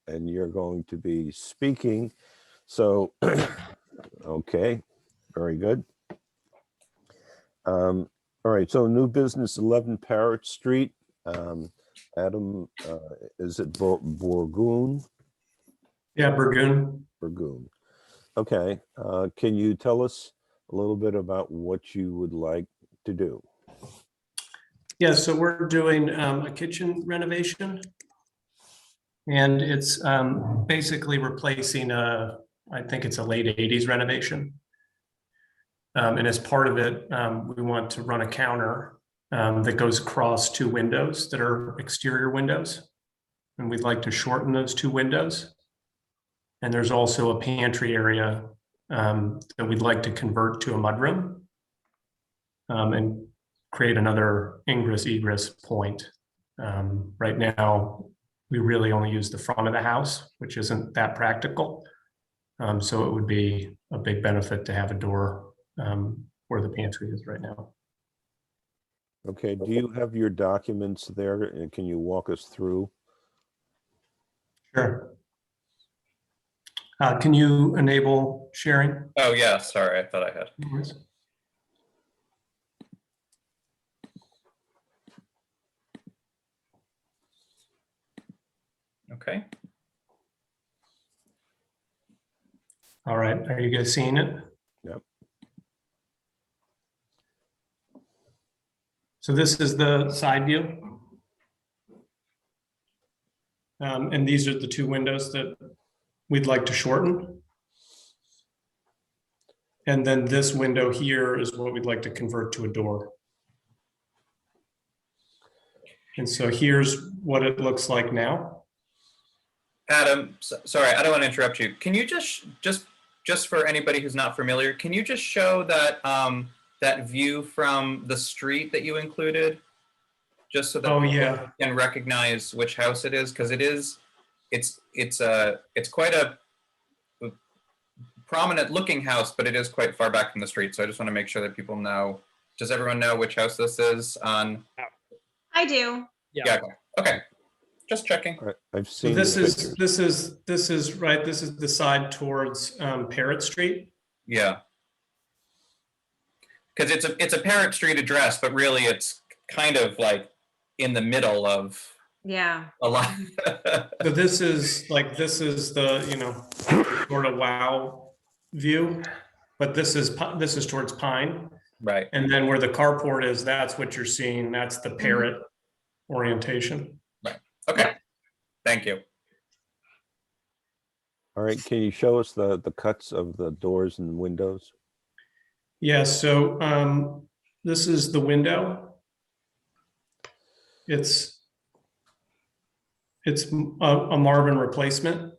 and you're going to be speaking. So, okay, very good. All right, so new business, 11 Parrot Street. Adam, is it Borgoon? Yeah, Burgoon. Burgoon. Okay, can you tell us a little bit about what you would like to do? Yeah, so we're doing a kitchen renovation. And it's basically replacing I think it's a late 80s renovation. And as part of it, we want to run a counter that goes across two windows that are exterior windows. And we'd like to shorten those two windows. And there's also a pantry area that we'd like to convert to a mudroom and create another ingress-egress point. Right now, we really only use the front of the house, which isn't that practical. So it would be a big benefit to have a door where the pantry is right now. Okay, do you have your documents there, and can you walk us through? Sure. Can you enable sharing? Oh, yeah, sorry, I thought I had. No worries. Okay. All right, are you guys seeing it? Yep. So this is the side view. And these are the two windows that we'd like to shorten. And then this window here is what we'd like to convert to a door. And so here's what it looks like now. Adam, sorry, I don't want to interrupt you. Can you just for anybody who's not familiar, can you just show that that view from the street that you included, just so that Oh, people yeah. can recognize which house it is? Because it's quite a prominent looking house, but it is quite far back from the street. So I just want to make sure that people know. Does everyone know which house this is on? I do. Yeah. Okay. Just checking. I've So seen this the is pictures. this is right. This is the side towards Parrot Street. Yeah. Because it's a Parrot Street address, but really it's kind of like in the middle of Yeah. a lot. So this is the, you know, sort of wow view, but this is towards Pine. Right. And then where the carport is, that's what you're seeing. That's the Parrot orientation. Okay. Thank you. All right, can you show us the cuts of the doors and windows? Yeah, so this is the window. It's a Marvin replacement.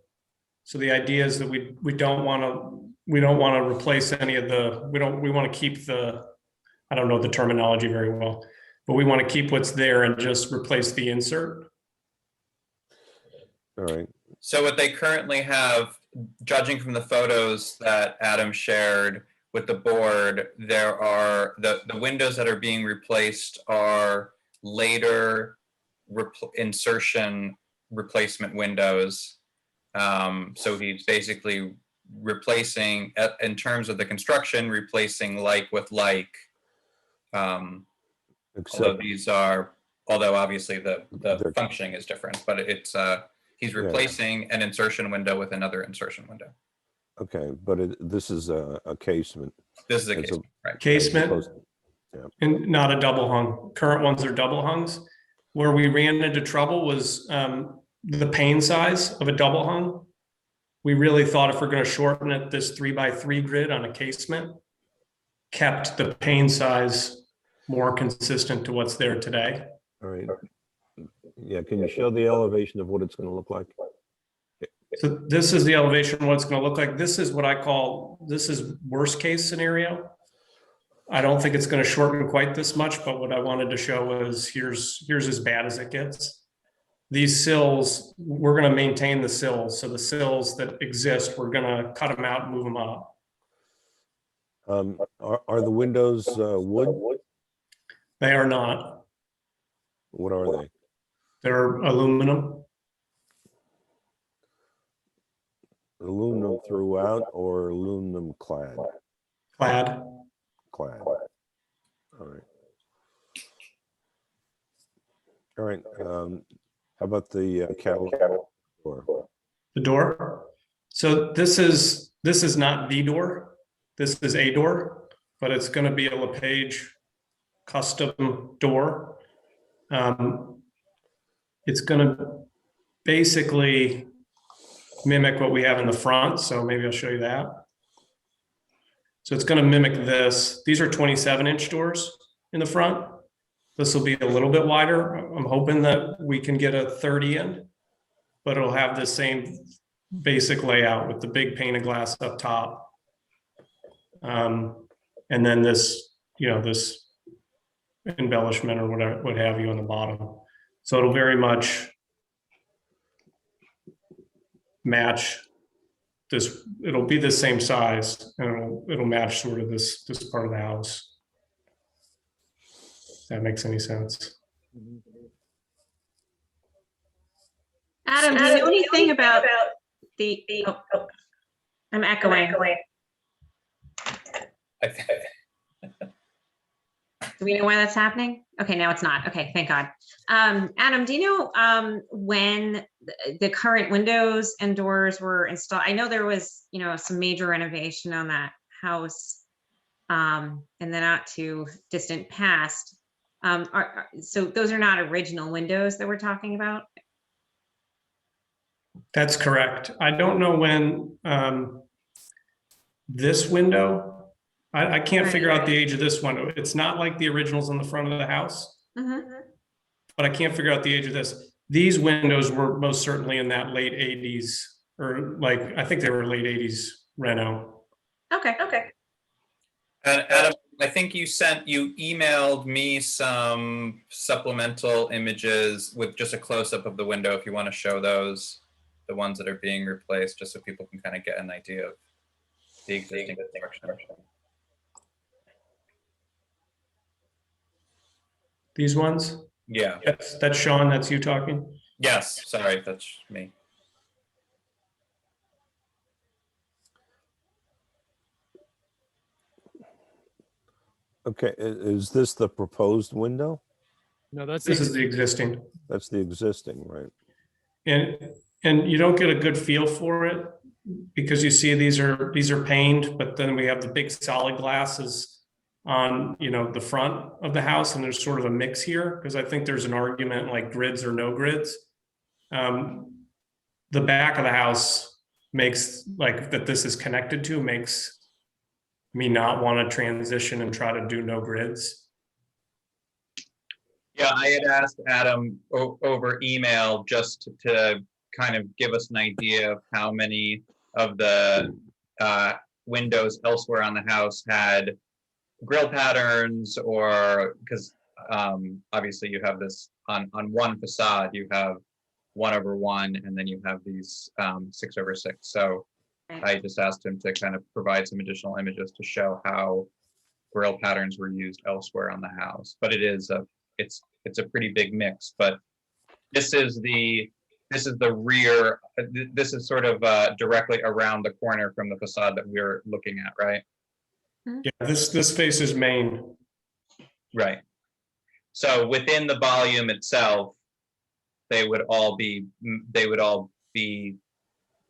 So the idea is that we don't want to replace any of the, we want to keep the, I don't know the terminology very well, but we want to keep what's there and just replace the insert. All right, So what they currently have, judging from the photos that Adam shared with the board, there are the windows that are being replaced are later insertion replacement windows. So he's basically replacing, in terms of the construction, replacing like with like. Although except, these are, although obviously the They're- functioning is different, but it's he's replacing an insertion window with another insertion window. okay, but this is a casement. This is a It's case, right? Casement Supposed- and not a double hung. Current ones are double hungs. Where we ran into trouble was the pane size of a double hung. We really thought if we're going to shorten it, this 3x3 grid on a casement kept the pane size more consistent to what's there today. All right. Yeah, can you show the elevation of what it's going to look like? So this is the elevation, what it's going to look like. This is what I call, this is worst case scenario. I don't think it's going to shorten quite this much, but what I wanted to show was here's as bad as it gets. These sills, we're going to maintain the sills. So the sills that exist, we're going to cut them out and move them up. Are the windows wood? They are not. What are they? They're aluminum. Aluminum throughout or aluminum clad? Clad. Clad. All right. All right. How about the cattle door? The door. So this is not the door. This is a door, but it's going to be a LePage custom door. It's going to basically mimic what we have in the front. So maybe I'll show you that. So it's going to mimic this. These are 27-inch doors in the front. This will be a little bit wider. I'm hoping that we can get a 30 in, but it'll have the same basic layout with the big pane of glass up top. And then this, this embellishment or whatever, what have you on the bottom. So it'll very much match this. It'll be the same size, and it'll match sort of this part of the house. If that makes any sense. Adam, do you know anything about the, I'm echoing. I think Do we know why that's happening? Okay, now it's not. Okay, thank God. Adam, do you know when the current windows and doors were installed? I know there was, some major renovation on that house in the not too distant past. So those are not original windows that we're talking about? That's correct. I don't know when this window, I can't figure out the age of this window. It's not like the originals on the front of the house, but I can't figure out the age of this. These windows were most certainly in that late 80s, or I think they were late 80s reno. Okay. And Adam, I think you emailed me some supplemental images with just a close-up of the window if you want to show those, the ones that are being replaced, just so people can kind of get an idea of the existing construction. These ones? Yeah. That's Sean, that's you talking? Yes, sorry, that's me. Okay, is this the proposed window? No, that's This is the existing. That's the existing, right? And you don't get a good feel for it because you see these are paned, but then we have the big solid glasses on the front of the house, and there's sort of a mix here because I think there's an argument like grids or no grids. The back of the house makes that this is connected to makes me not want to transition and try to do no grids. Yeah, I had asked Adam over email just to kind of give us an idea of how many of the windows elsewhere on the house had grill patterns, or because obviously you have this on one facade, you have 1/1, and then you have these 6/6. So I just asked him to kind of provide some additional images to show how grill patterns were used elsewhere on the house. But it's a pretty big mix. But this is the rear. This is sort of directly around the corner from the facade that we're looking at, right? Yeah, this faces Main. Right. So within the volume itself, they would all be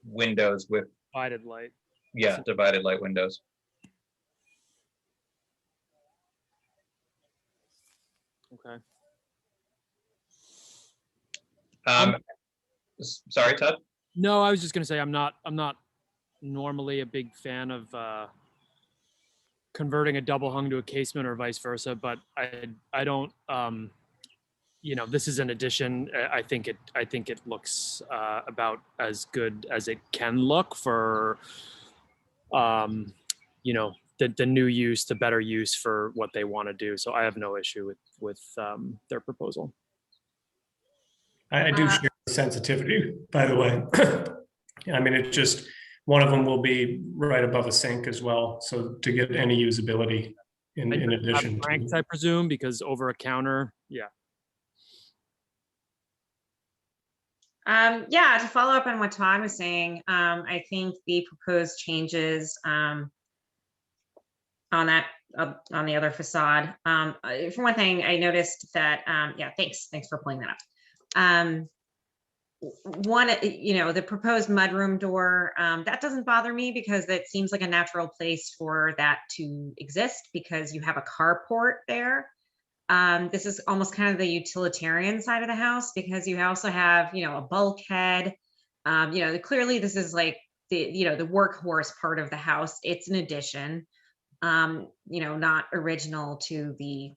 windows with divided light. divided light windows. Okay. Sorry, Todd. No, I was just gonna say I'm not normally a big fan of converting a double hung to a casement or vice versa, but I don't this is an addition. I think it looks about as good as it can look for the new use, the better use for what they want to do. So I have no issue with their proposal. I do share the sensitivity, by the way. I mean, it's just one of them will be right above a sink as well. So to get any usability in addition Ranked, to. I presume, because over a counter, yeah. Yeah, to follow up on what Todd was saying, I think the proposed changes, on that, on the other facade. For one thing, I noticed that, yeah, thanks for pulling that up. One, the proposed mudroom door, that doesn't bother me because that seems like a natural place for that to exist because you have a carport there. This is almost kind of the utilitarian side of the house because you also have, a bulkhead. Clearly this is like the workhorse part of the house. It's an addition, not original to the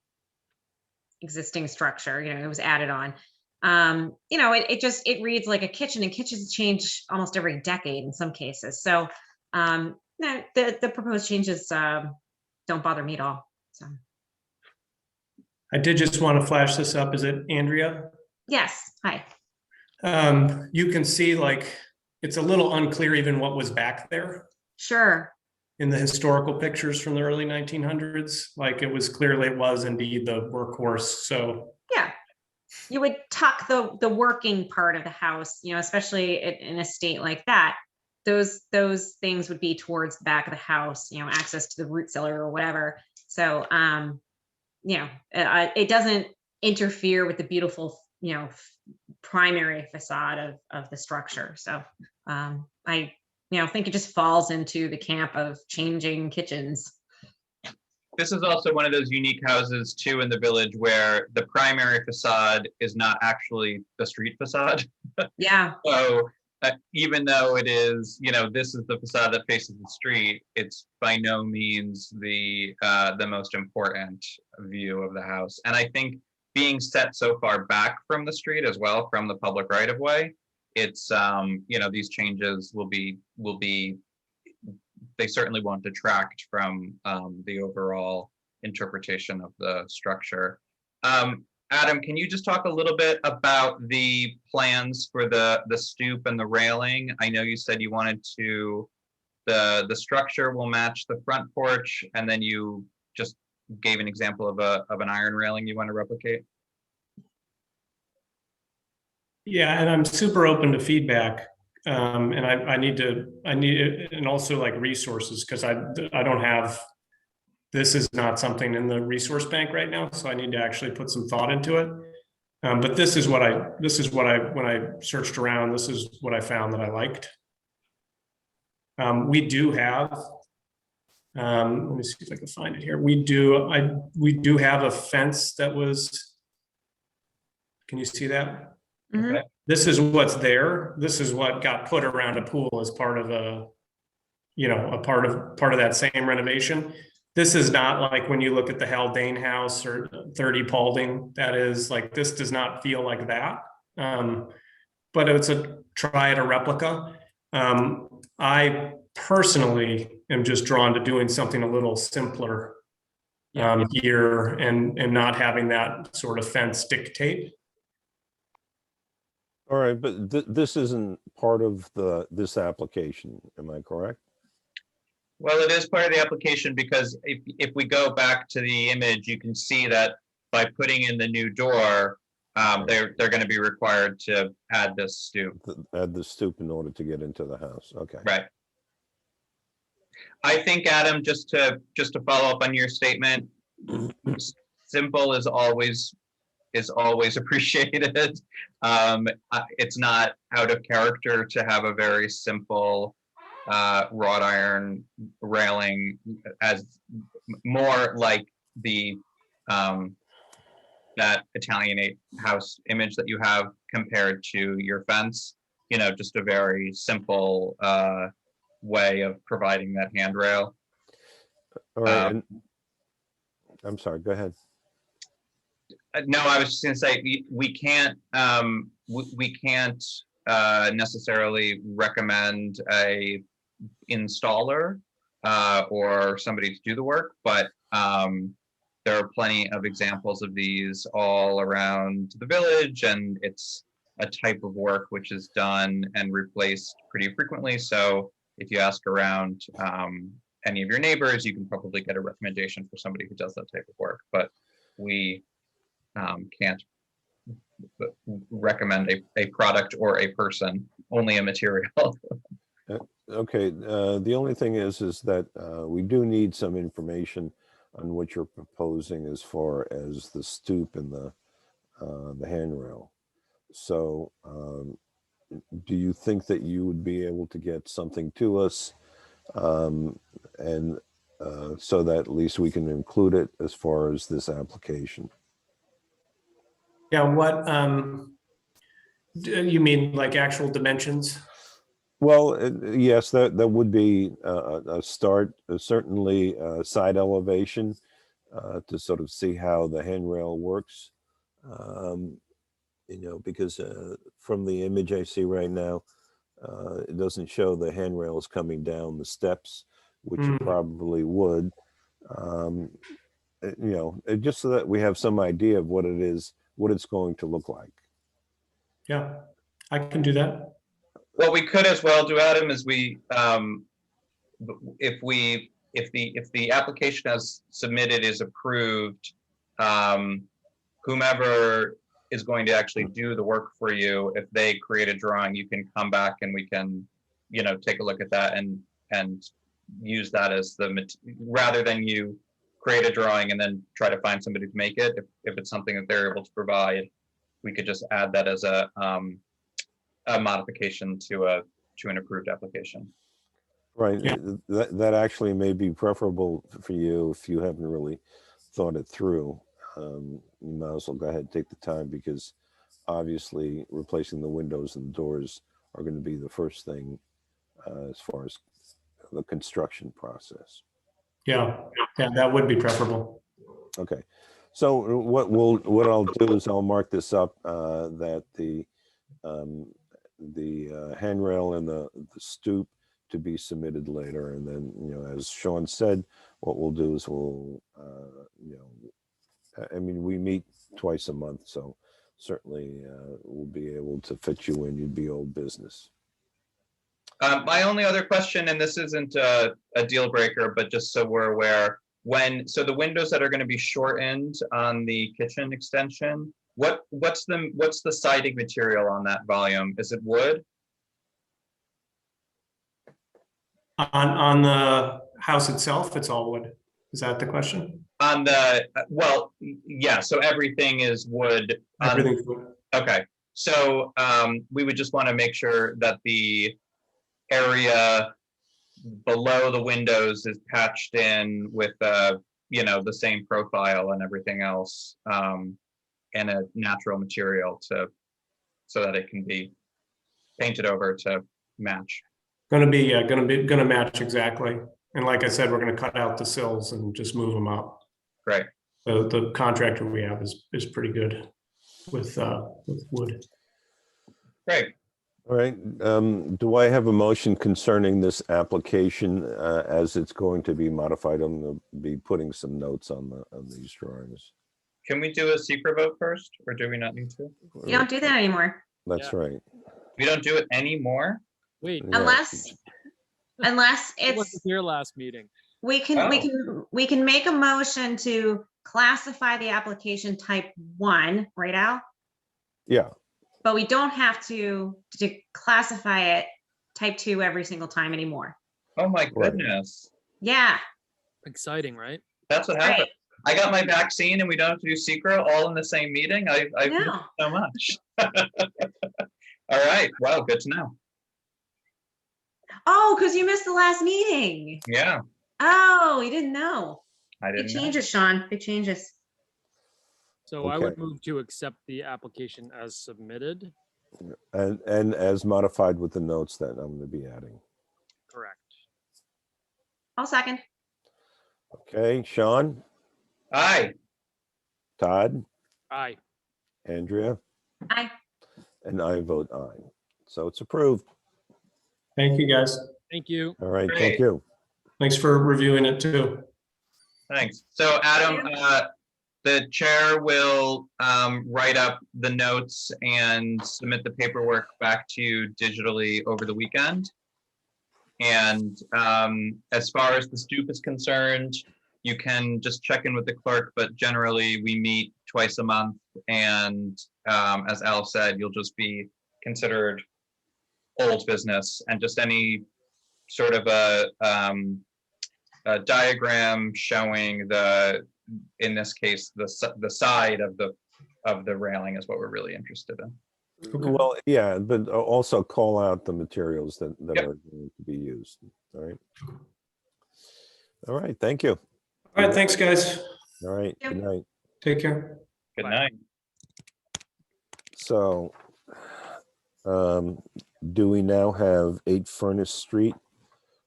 existing structure. It was added on. It reads like a kitchen, and kitchens change almost every decade in some cases. So no, the proposed changes don't bother me at all. So I did just want to flash this up. Is it Andrea? yes, hi. You can see like, it's a little unclear even what was back there Sure. in the historical pictures from the early 1900s. Like it was indeed the workhorse. So Yeah. You would tuck the working part of the house, especially in a state like that. Those things would be towards the back of the house, access to the root cellar or whatever. So, it doesn't interfere with the beautiful, primary facade of the structure. So, I, think it just falls into the camp of changing kitchens. This is also one of those unique houses too in the village where the primary facade is not actually the street facade. Yeah. So even though it is, this is the facade that faces the street, it's by no means the most important view of the house. And I think being set so far back from the street as well, from the public right of way, it's these changes will be they certainly won't detract from the overall interpretation of the structure. Adam, can you just talk a little bit about the plans for the stoop and the railing? I know you said you wanted to, the structure will match the front porch, and then you just gave an example of an iron railing you want to replicate. yeah, and I'm super open to feedback. And I need and also like resources, because I don't have, this is not something in the resource bank right now, so I need to actually put some thought into it. But this is what when I searched around, this is what I found that I liked. We do have, let me see if I can find it here. We do have a fence that was, can you see that? Mhm. Okay. This is what's there. This is what got put around a pool as part of a part of that same renovation. This is not like when you look at the Haldane house or 30 Paulding, that is like, this does not feel like that. But it's a replica. I personally am just drawn to doing something a little simpler here and not having that sort of fence dictate. All right, but this isn't part of this application, am I correct? Well, it is part of the application because if we go back to the image, you can see that by putting in the new door, they're going to be required to add this stoop. Add the stoop in order to get into the house, okay. Right. I think, Adam, just to follow up on your statement, simple is always appreciated. It's not out of character to have a very simple wrought iron railing, as more like the that Italianate house image that you have compared to your fence. Just a very simple way of providing that handrail. All right, and I'm sorry, go ahead. No, I was just going to say we can't necessarily recommend a installer or somebody to do the work, but there are plenty of examples of these all around the village, and it's a type of work which is done and replaced pretty frequently. So if you ask around any of your neighbors, you can probably get a recommendation for somebody who does that type of work, but we can't recommend a product or a person, only a material. Okay, the only thing is that we do need some information on what you're proposing as far as the stoop and the handrail. So, do you think that you would be able to get something to us, and so that at least we can include it as far as this application? Yeah, what, you mean like actual dimensions? Well, yes, that would be a start, certainly side elevation to sort of see how the handrail works. Because from the image I see right now, it doesn't show the handrails coming down the steps, which it probably would. Just so that we have some idea of what it is, what it's going to look like. Yeah, I can do that. What we could as well do, Adam, is if the application as submitted is approved, whomever is going to actually do the work for you, if they create a drawing, you can come back and we can, take a look at that and use that as rather than you create a drawing and then try to find somebody to make it. If it's something that they're able to provide, we could just add that as a modification to an approved application. Right. Yeah. That actually may be preferable for you if you haven't really thought it through. You might as well go ahead and take the time, because obviously replacing the windows and the doors are going to be the first thing as far as the construction process. Yeah, that would be preferable. Okay. So what I'll do is I'll mark this up that the handrail and the stoop to be submitted later, and then as Sean said, what we'll do is we meet twice a month, so certainly we'll be able to fit you in. You'd be old business. My only other question, and this isn't a deal breaker, but just so we're aware, so the windows that are going to be shortened on the kitchen extension, what's the siding material on that volume? Is it wood? On the house itself, it's all wood. Is that the question? Yeah, so everything is wood. Everything's wood. Okay, so we would just want to make sure that the area below the windows is patched in with the same profile and everything else, and a natural material so that it can be painted over to match. Gonna match exactly. And like I said, we're gonna cut out the sills and just move them up. Great. The contractor we have is pretty good with wood. Great. All right. Do I have a motion concerning this application as it's going to be modified? I'm going to be putting some notes on these drawings. Can we do a secret vote first, or do we not need to? You don't do that anymore. That's Yeah. right. We don't do it anymore? Wait, Yeah. Unless I wasn't it's, here last meeting. we can make a motion to classify the application type 1, right, Al? Yeah. But we don't have to classify it type 2 every single time anymore. Oh my Right. goodness. Yeah, Exciting, right? That's what happened. right. I got my vaccine and we don't have to do secret all in the same meeting. I've missed No. so much. All right. Well, good to know. Oh, because you missed the last meeting. Yeah, Oh, you didn't know. I Big didn't know. changes, Sean. Big changes. So I would Okay. move to accept the application as submitted. And as modified with the notes that I'm going to be adding. Correct. I'll second. Okay, Sean, Aye. Todd, Aye. Andrea, Aye. and I vote aye. So it's approved. Thank you, guys. Thank you. All right, Great. thank you. Thanks for reviewing it too. Thanks. So Adam, the chair will write up the notes and submit the paperwork back to you digitally over the weekend. And as far as the stoop is concerned, you can just check in with the clerk, but generally we meet twice a month and as Al said, you'll just be considered old business, and just any sort of a diagram showing in this case, the side of the railing is what we're really interested in. Well, yeah, but also call out the materials that Yep. are going to be used. All right. All right. Thank you. All right, thanks, guys. All right. Yep. Good night. Take care. Good Bye. night. So, do we now have 8 Furnace Street,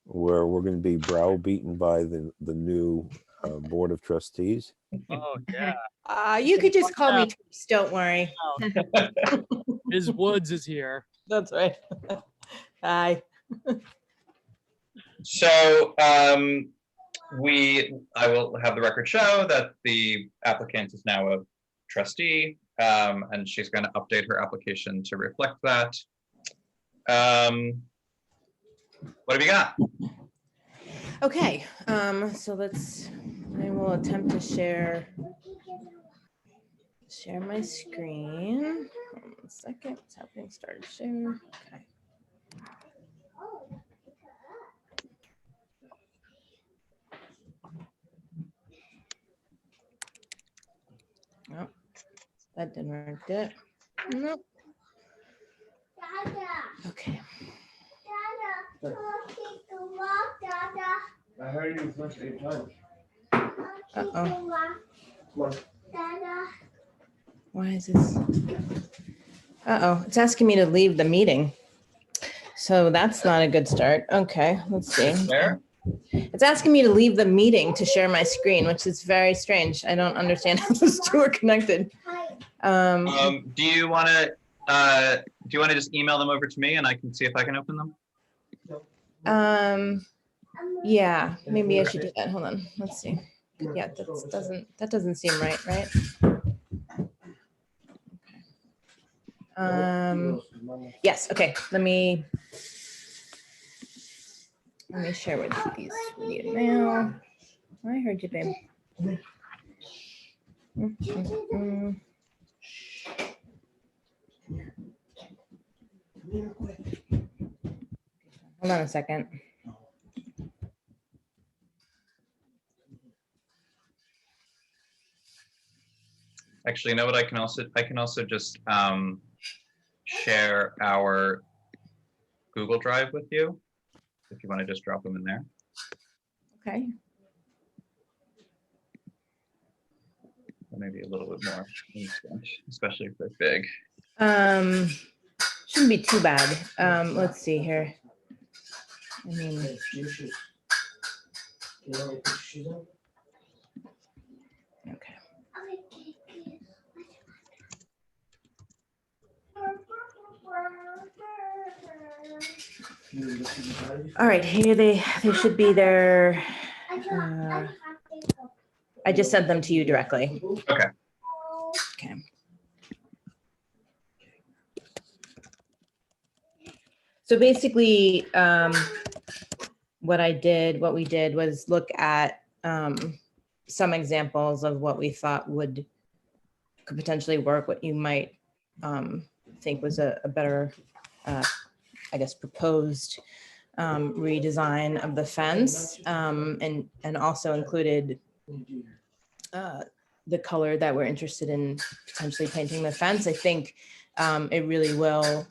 where we're going to be browbeaten by the new Board of Trustees? Oh, yeah. You could just call me Tweets, don't worry. Ms. Woods is here. That's right. Hi. So I will have the record show that the applicant is now a trustee, and she's going to update her application to reflect that. What have you got? Okay, so I will attempt to share my screen. Hold on 1 second, it's happening, start share, okay. Oh, that didn't work, did it? Nope. Okay. I heard you flush 8 times. Uh-oh. Why is this? Uh-oh, it's asking me to leave the meeting. So that's not a good start. Okay, let's see. There? It's asking me to leave the meeting to share my screen, which is very strange. I don't understand how those two are connected. Do you want to just email them over to me and I can see if I can open them? Yeah, maybe I should do that. Hold on, let's see. Yeah, that doesn't seem right, right? Yes, okay, let me share with you now. I heard you, babe. Hold on a second. Actually, you know what? I can also just share our Google Drive with you if you want to just drop them in there. Okay. Or maybe a little bit more, especially if they're big. Shouldn't be too bad. Let's see here. I mean, okay. All right, here they should be there. I just sent them to you directly. Okay. Okay. So basically, what we did was look at some examples of what we thought could potentially work, what you might think was a better, I guess, proposed redesign of the fence, and also included the color that we're interested in potentially painting the fence. I think it really will,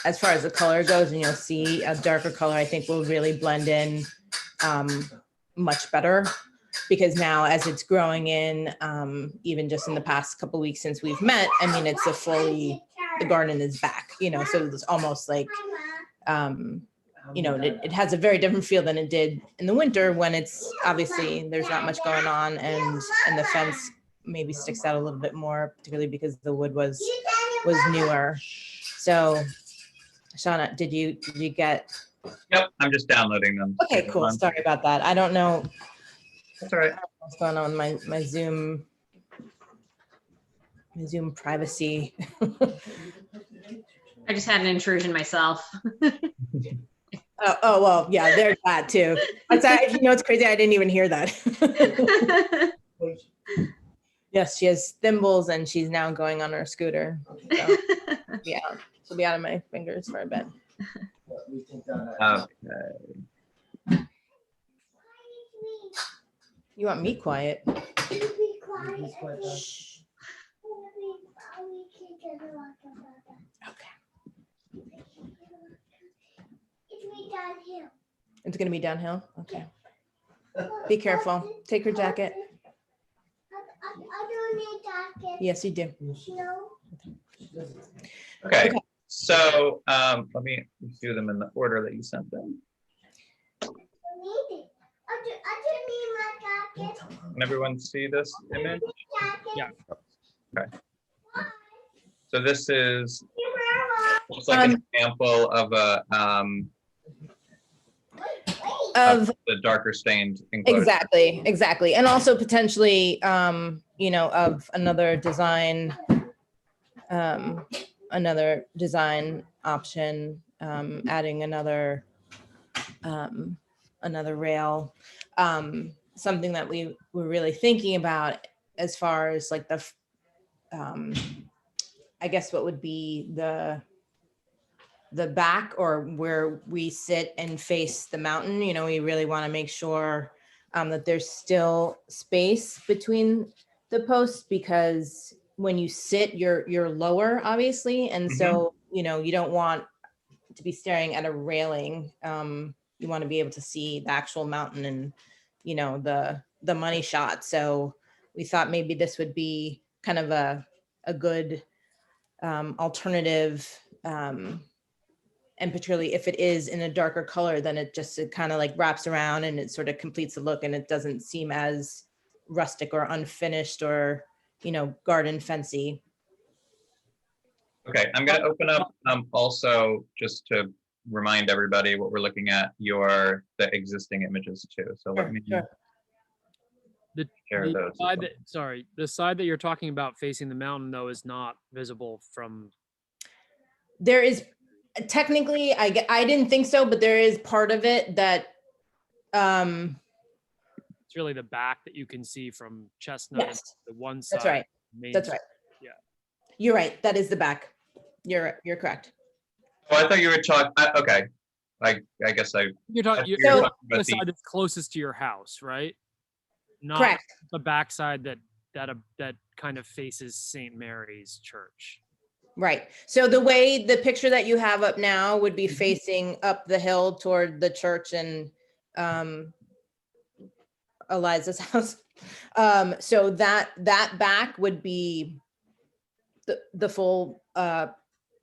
as far as the color goes, and you'll see a darker color, I think will really blend in much better, because now as it's growing in, even just in the past couple weeks since we've met, I mean, it's the garden is back, so it's almost like, it has a very different feel than it did in the winter, when it's obviously there's not much going on, and the fence maybe sticks out a little bit more, particularly because the wood was newer. So Shauna, did you get? Yep, I'm just downloading them. Okay, cool. Sorry about that. I don't know That's all right. what's going on with my Zoom privacy. I just had an intrusion myself. Oh, well, yeah, there's that too. It's crazy. I didn't even hear that. Yes, she has thimbles and she's now going on her scooter. So, yeah, she'll be out of my fingers for a bit. We think that. Okay. You want me quiet? He's quite done. Shh. Okay. It's gonna be downhill. Okay. Be careful. Take her jacket. I don't need jacket. Yes, you do. No. Okay, Okay. so let me do them in the order that you sent them. I don't need it. I don't need my jacket. Can everyone see this image? Jacket. Yeah. Okay. So this is Why? looks like an example of a Of the darker stained enclosure. exactly. And also potentially, of another design option, adding another rail, something that we were really thinking about as far as like the, I guess what would be the back or where we sit and face the mountain. We really want to make sure that there's still space between the posts, because when you sit, you're lower, obviously. And so, you don't want to be staring at a railing. You want to be able to see the actual mountain and, the money shot. So we thought maybe this would be kind of a good alternative, and particularly if it is in a darker color, then it kind of like wraps around and it sort of completes the look, and it doesn't seem as rustic or unfinished or, garden fancy. Okay, I'm gonna open up also just to remind everybody what we're looking at, the existing images too. So let me Sure. share The those. side the side that you're talking about facing the mountain though is not visible from. There is technically, I didn't think so, but there is part of it that, It's really the back that you can see from Chestnut. yes, The one side. that's right. Main That's right. Yeah. You're right. That is the back. You're correct. Oh, I thought you were talking. Okay, I guess You're talking, you're So- talking the about side that's closest to your house, right? Not Correct. the back side that kind of faces St. Mary's Church. Right. So the way the picture that you have up now would be facing up the hill toward the church and Eliza's house. So that back would be the full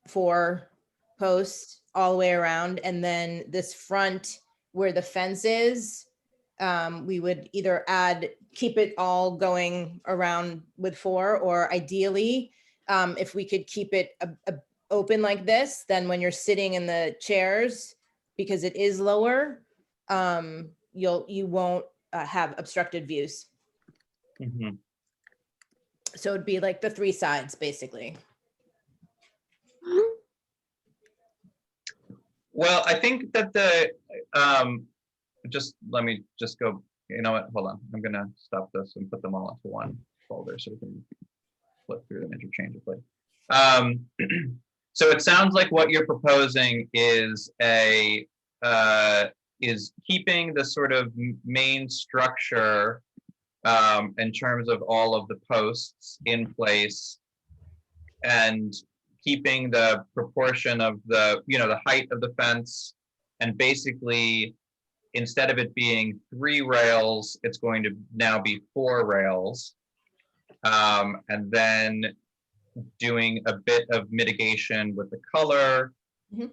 4 posts all the way around. And then this front where the fence is, we would either keep it all going around with 4, or ideally, if we could keep it open like this, then when you're sitting in the chairs, because it is lower, you won't have obstructed views. Mhm. So it'd be like the 3 sides, basically. Well, I think that let me just go, you know what, hold on. I'm gonna stop this and put them all into one folder so we can flip through them interchangeably. So it sounds like what you're proposing is is keeping the sort of main structure in terms of all of the posts in place, and keeping the proportion of the height of the fence, and basically instead of it being 3 rails, it's going to now be 4 rails, and then doing a bit of mitigation with the color. Mhm.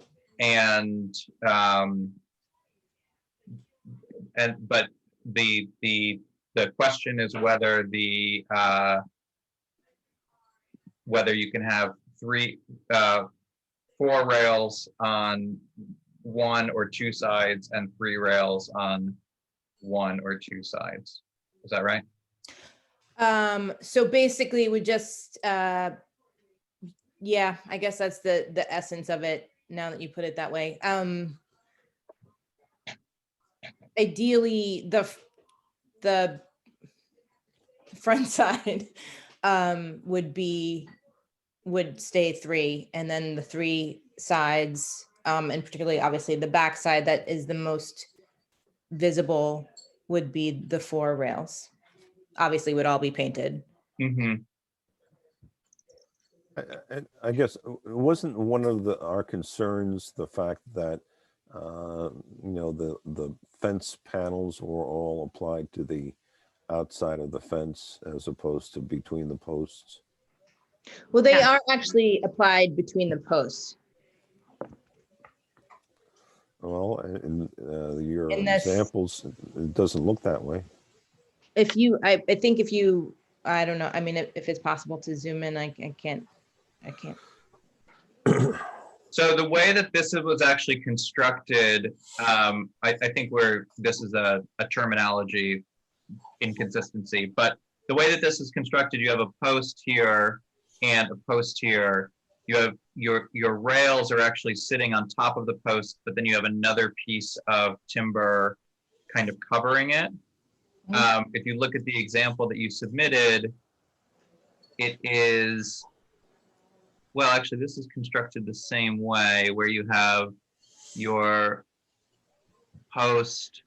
But the question is whether whether you can have 4 rails on 1 or 2 sides and 3 rails on 1 or 2 sides. Is that right? So basically we just, yeah, I guess that's the essence of it now that you put it that way. Ideally, the front side would stay 3, and then the 3 sides, and particularly obviously the back side that is the most visible would be the 4 rails. Obviously would all be painted. Hmm. I guess wasn't one of our concerns the fact that the fence panels were all applied to the outside of the fence as opposed to between the posts? Well, they Yes. are actually applied between the posts. Well, in your In this- examples, it doesn't look that way. If you, I think if you, I don't know, I mean, if it's possible to zoom in, I can't. So the way that this was actually constructed, I think this is a terminology inconsistency, but the way that this is constructed, you have a post here and a post here. You have your rails are actually sitting on top of the post, but then you have another piece of timber kind of covering it. If you look at the example that you submitted, it is, well, actually, this is constructed the same way, where you have your post,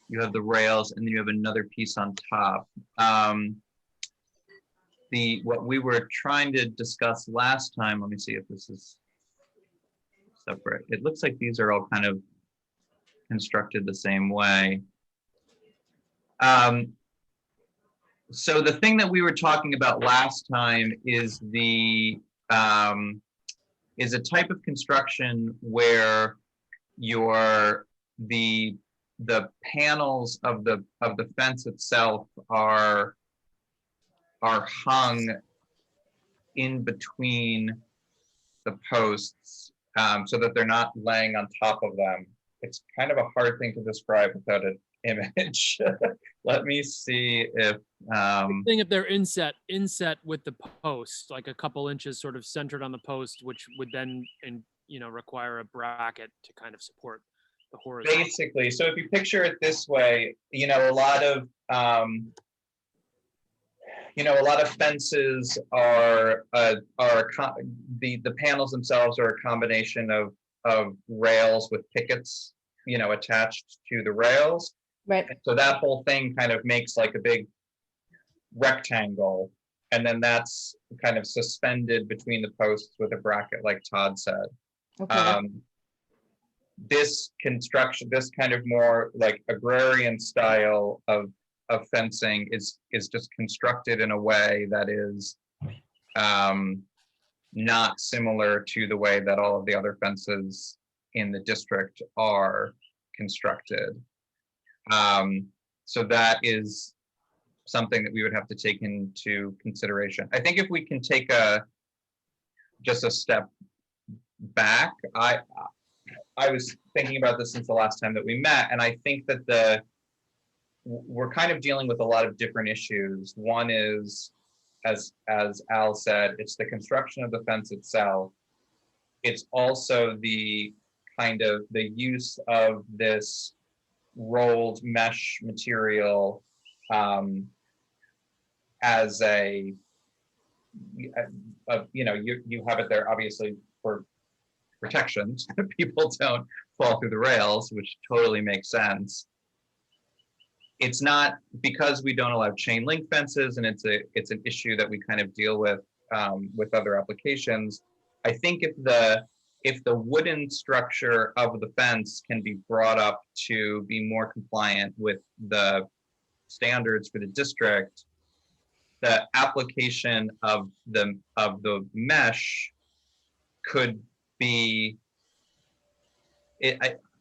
you have the rails, and then you have another piece on top. What we were trying to discuss last time, let me see if this is separate. It looks like these are all kind of constructed the same way. So the thing that we were talking about last time is is a type of construction where the panels of the fence itself are hung in between the posts, so that they're not laying on top of them. It's kind of a hard thing to describe without an image. Let me see if Thing if they're inset with the post, like a couple inches sort of centered on the post, which would then require a bracket to kind of support the horizontal. basically, so if you picture it this way, a lot of fences are the panels themselves are a combination of rails with pickets, attached to the rails. Right. So that whole thing kind of makes like a big rectangle, and then that's kind of suspended between the posts with a bracket, like Todd said. Okay. This construction, this kind of more like agrarian style of fencing is just constructed in a way that is not similar to the way that all of the other fences in the district are constructed. So that is something that we would have to take into consideration. I think if we can take just a step back, I was thinking about this since the last time that we met, and I think that we're kind of dealing with a lot of different issues. One is, as Al said, it's the construction of the fence itself. It's also the kind of the use of this rolled mesh material as you have it there obviously for protection so people don't fall through the rails, which totally makes sense. It's not because we don't allow chain link fences, and it's an issue that we kind of deal with other applications. I think if the wooden structure of the fence can be brought up to be more compliant with the standards for the district, the application of the mesh could be,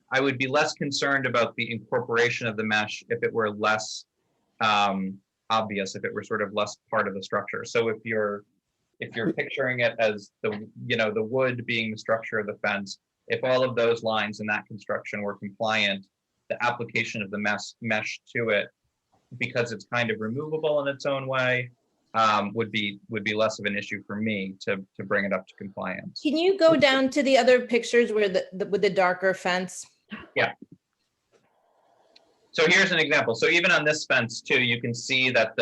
I would be less concerned about the incorporation of the mesh if it were less obvious, if it were sort of less part of the structure. So if you're picturing it as the wood being the structure of the fence, if all of those lines in that construction were compliant, the application of the mesh to it, because it's kind of removable in its own way, would be less of an issue for me to bring it up to compliance. Can you go down to the other pictures where with the darker fence? Yeah. So here's an example. So even on this fence too, you can see that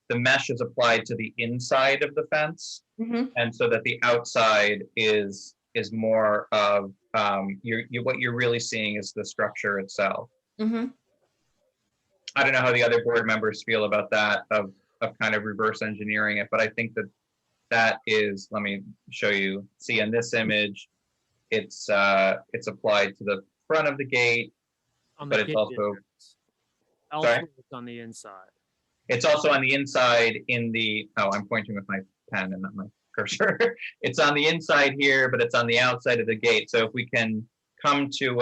the mesh is applied to the inside of the fence, Mhm. and so that the outside is more of what you're really seeing is the structure itself. Mhm. I don't know how the other board members feel about that of kind of reverse engineering it, but I think that is, let me show you. See in this image, it's applied to the front of the gate, On but the it's gate also entrance. Elsewhere, it's on the inside. it's also on the inside in the, oh, I'm pointing with my pen and not my cursor. It's on the inside here, but it's on the outside of the gate. So if we can come to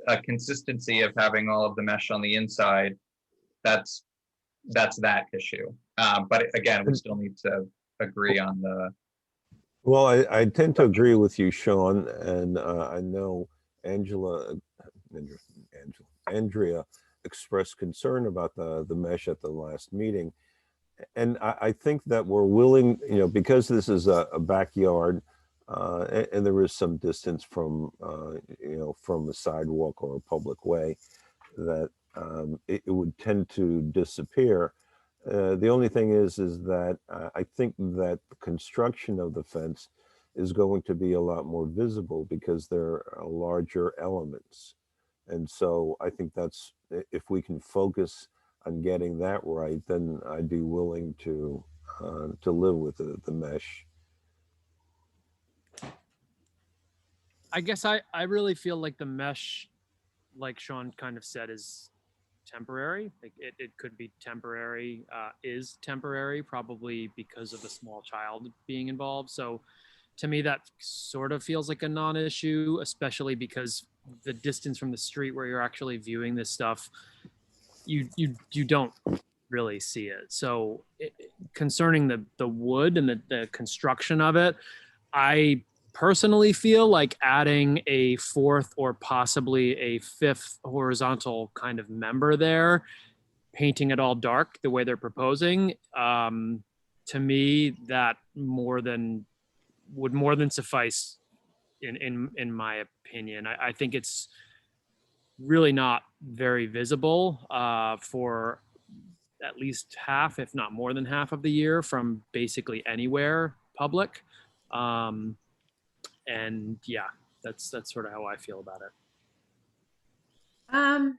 a consistency of having all of the mesh on the inside, that's that issue. But again, we still need to agree on the. Well, I tend to agree with you, Sean, and I know Andrea expressed concern about the mesh at the last meeting. And I think that we're willing, because this is a backyard, and there is some distance from, from a sidewalk or a public way, that it would tend to disappear. The only thing is that I think that the construction of the fence is going to be a lot more visible because there are larger elements. And so I think that's, if we can focus on getting that right, then I'd be willing to live with the mesh. I guess I really feel like the mesh, like Sean kind of said, is temporary. Like it could be temporary, is temporary, probably because of the small child being involved. So to me, that sort of feels like a non-issue, especially because the distance from the street where you're actually viewing this stuff, you don't really see it. So concerning the wood and the construction of it, I personally feel like adding a fourth or possibly a fifth horizontal kind of member there, painting it all dark the way they're proposing, to me, that would more than suffice in my opinion. I think it's really not very visible for at least half, if not more than half of the year, from basically anywhere public. And yeah, that's sort of how I feel about it. I'm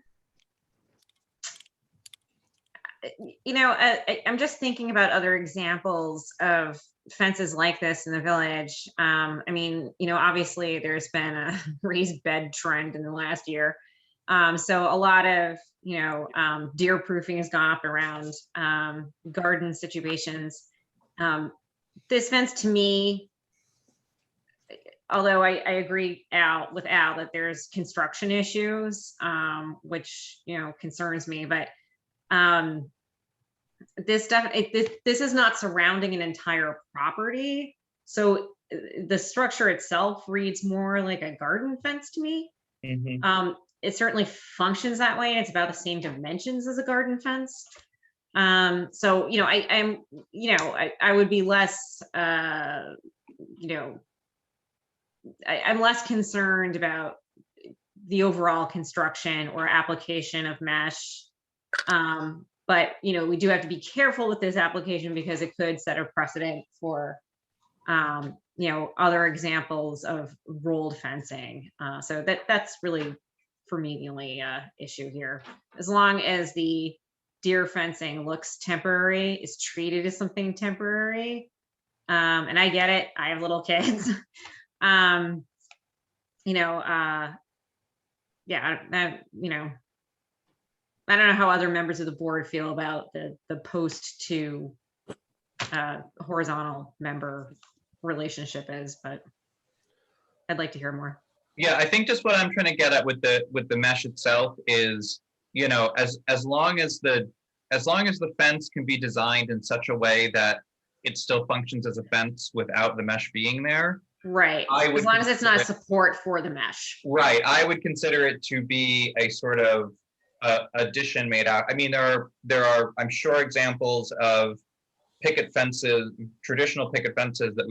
just thinking about other examples of fences like this in the village. Obviously there's been a raised bed trend in the last year. So a lot of, deer proofing has gone up around garden situations. This fence to me, although I agree with Al that there's construction issues, which, concerns me, but this is not surrounding an entire property. So the structure itself reads more like a garden fence to me. Mm-hmm. It certainly functions that way. It's about the same dimensions as a garden fence. So, I would be less, I'm less concerned about the overall construction or application of mesh. But, we do have to be careful with this application because it could set a precedent for, other examples of rolled fencing. So that's really, for me, the only issue here. As long as the deer fencing looks temporary, is treated as something temporary. And I get it. I have little kids. I don't know how other members of the board feel about the post to horizontal member relationship is, but I'd like to hear more. Yeah, I think just what I'm trying to get at with the mesh itself is, as long as the fence can be designed in such a way that it still functions as a fence without the mesh being there. Right. As long as it's not support for the mesh. Right. I would consider it to be a sort of addition made out. I mean, there are I'm sure examples of picket fences, traditional picket fences that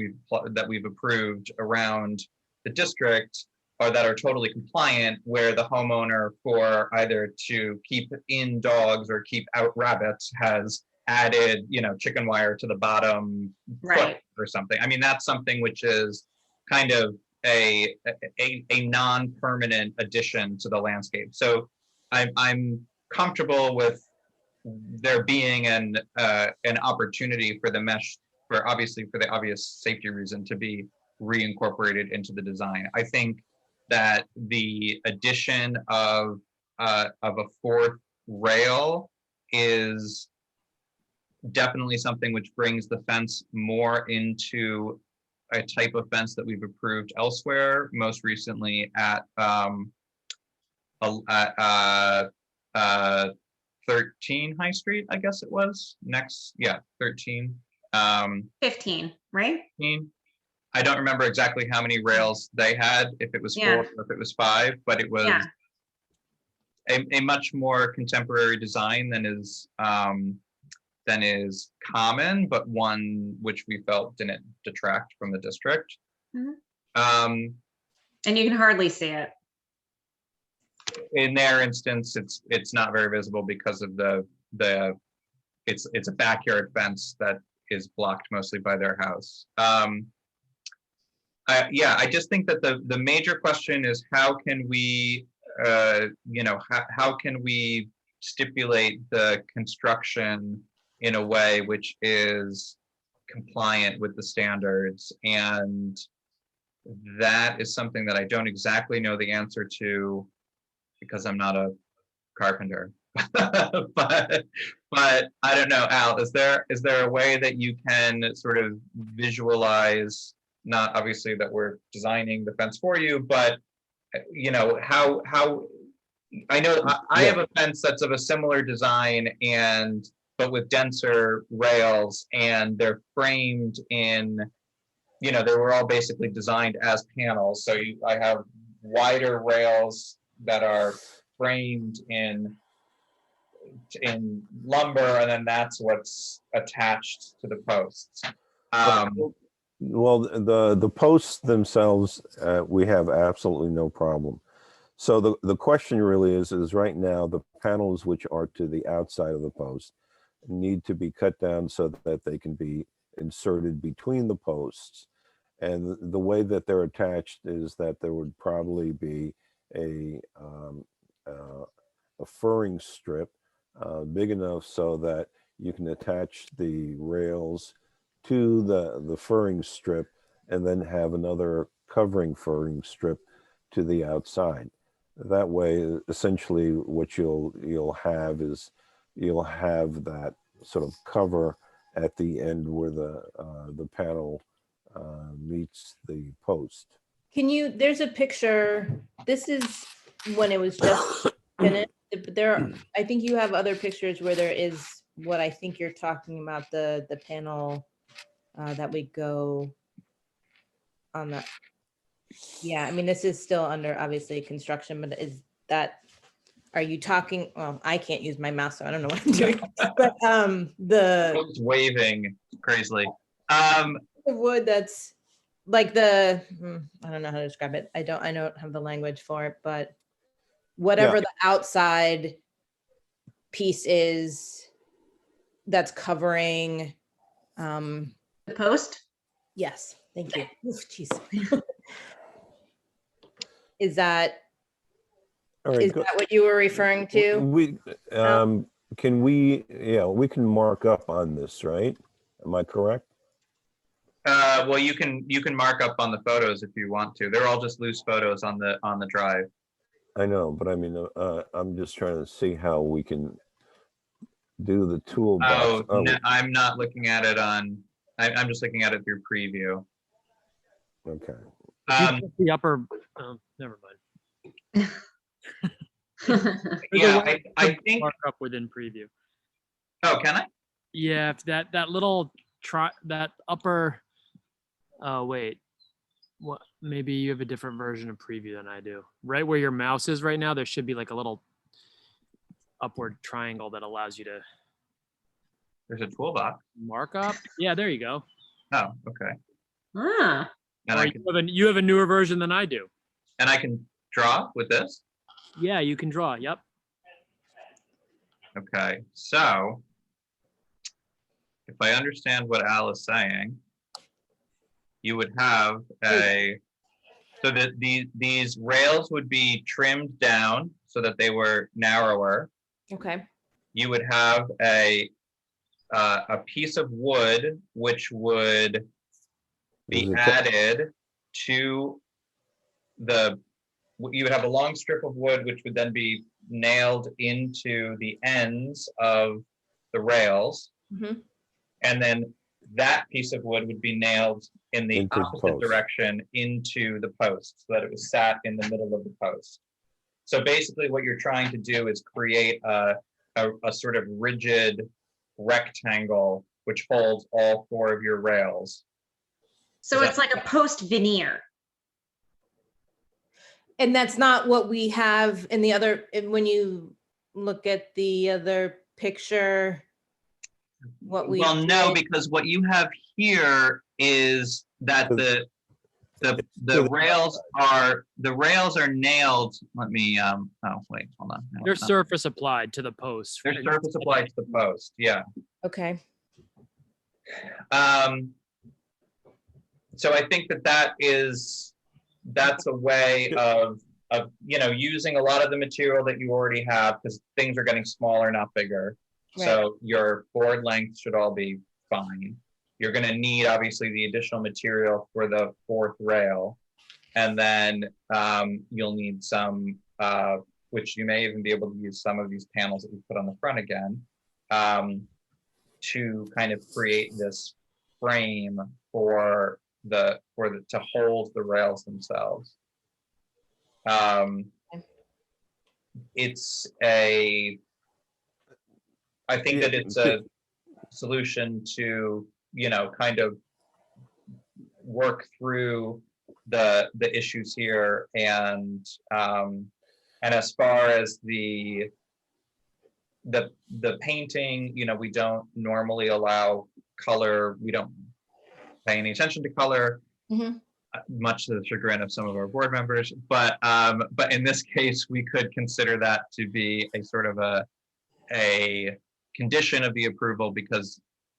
we've approved around the district, or that are totally compliant, where the homeowner, for either to keep in dogs or keep out rabbits, has added, chicken wire to the bottom foot Right. or something. I mean, that's something which is kind of a non-permanent addition to the landscape. So I'm comfortable with there being an opportunity for the mesh, for the obvious safety reason, to be reincorporated into the design. I think that the addition of a fourth rail is definitely something which brings the fence more into a type of fence that we've approved elsewhere, most recently at 13 High Street, I guess it was. 13. 15, right? 15. I don't remember exactly how many rails they had, if it was 4 Yeah. or if it was 5, but it was Yeah. a much more contemporary design than is common, but one which we felt didn't detract from the district. Mhm. Um, And you can hardly see it. in their instance, it's not very visible because of it's a backyard fence that is blocked mostly by their house. I just think that the major question is how can we how can we stipulate the construction in a way which is compliant with the standards, and that is something that I don't exactly know the answer to because I'm not a carpenter. but I don't know, Al, is there a way that you can sort of visualize, not obviously that we're designing the fence for you, but how I know I have a fence that's of a similar design but with denser rails, and they're framed in, they were all basically designed as panels. So I have wider rails that are framed in lumber, and then that's what's attached to the posts. Well, the posts themselves, we have absolutely no problem. So the question really is right now, the panels which are to the outside of the post need to be cut down so that they can be inserted between the posts. And the way that they're attached is that there would probably be a furring strip big enough so that you can attach the rails to the furring strip and then have another covering furring strip to the outside. That way, essentially what you'll have is you'll have that sort of cover at the end where the panel meets the post. There's a picture, this is when it was just finished, but I think you have other pictures where there is what I think you're talking about, the panel that we go on that. Yeah, I mean, this is still under obviously construction, but are you talking, well, I can't use my mouse, so I don't know what I'm doing, but It's waving crazily. the wood that's like I don't know how to describe it. I don't have the language for it, but whatever the outside piece is that's covering. The post? Yes, thank you. Oof, jeez. Is that All right, that what you were referring to? we can mark up on this, right? Am I correct? Well, you can mark up on the photos if you want to. They're all just loose photos on the drive. I know, but I mean, I'm just trying to see how we can do the toolbox. No, I'm not looking at it I'm just looking at it through preview. Okay. If you click the upper, never mind. Yeah, I think. Mark up within preview. Oh, can I? Yeah, if that little that upper. Oh wait, what? Maybe you have a different version of preview than I do. Right where your mouse is right now, there should be like a little upward triangle that allows you to There's a toolbox. mark up. Yeah, there you go. Oh, okay. Ah, And Or you have a newer version than I do. I can draw with this. Yeah, you can draw. Yep. Okay, so if I understand what Al is saying, you would have so that these rails would be trimmed down so that they were narrower. Okay. You would have a piece of wood which would be Is it- added to you would have a long strip of wood which would then be nailed into the ends of the rails. Mhm. And then that piece of wood would be nailed in the Into the opposite post. direction into the post so that it was sat in the middle of the post. So basically what you're trying to do is create a sort of rigid rectangle which holds all 4 of your rails. So it's like a post veneer. And that's not what we have in the other, when you look at the other picture, what we. Well, no, did- because what you have here is that the rails are nailed. Let me oh wait, hold on. There's surface applied to the post. There's surface applied to the post, yeah. Okay. So I think that's a way of using a lot of the material that you already have, because things are getting smaller, not bigger. So your board length should all be fine. You're going to need obviously the additional material for the 4th rail, and then you'll need some, which you may even be able to use some of these panels that we put on the front again, to kind of create this frame to hold the rails themselves. I think that it's a solution to, kind of work through the issues here. And as far as the painting, we don't normally allow color. We don't pay any attention to color, much to the chagrin of some of our board members. But in this case, we could consider that to be a sort of a condition of the approval, because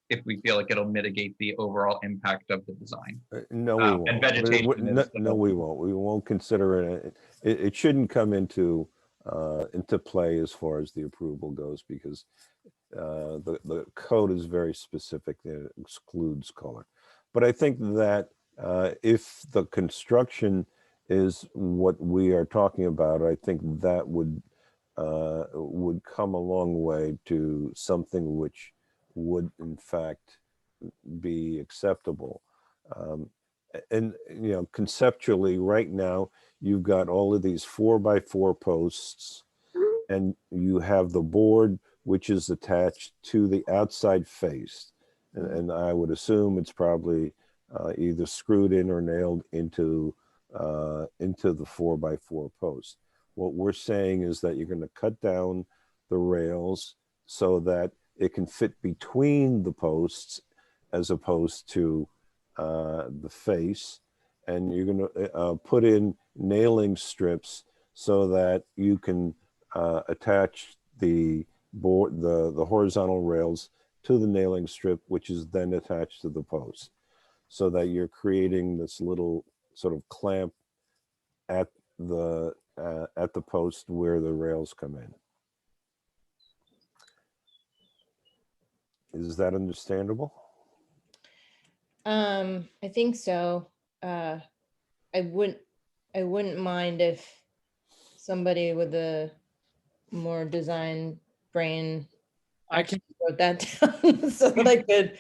if we feel like it'll mitigate the overall impact of the design. No, we won't. and vegetation No, is the- no, we won't. We won't consider it. It shouldn't come into play as far as the approval goes, because the code is very specific that it excludes color. But I think that if the construction is what we are talking about, I think that would come a long way to something which would in fact be acceptable. And conceptually right now you've got all of these 4x4 posts, and you have the board which is attached to the outside face, and I would assume it's probably either screwed in or nailed into the 4x4 post. What we're saying is that you're going to cut down the rails so that it can fit between the posts as opposed to the face, and you're going to put in nailing strips so that you can attach the board, the horizontal rails to the nailing strip, which is then attached to the post, so that you're creating this little sort of clamp at the post where the rails come in. Is that understandable? I think so. I wouldn't mind if somebody with a more design brain I can, wrote that down so that I could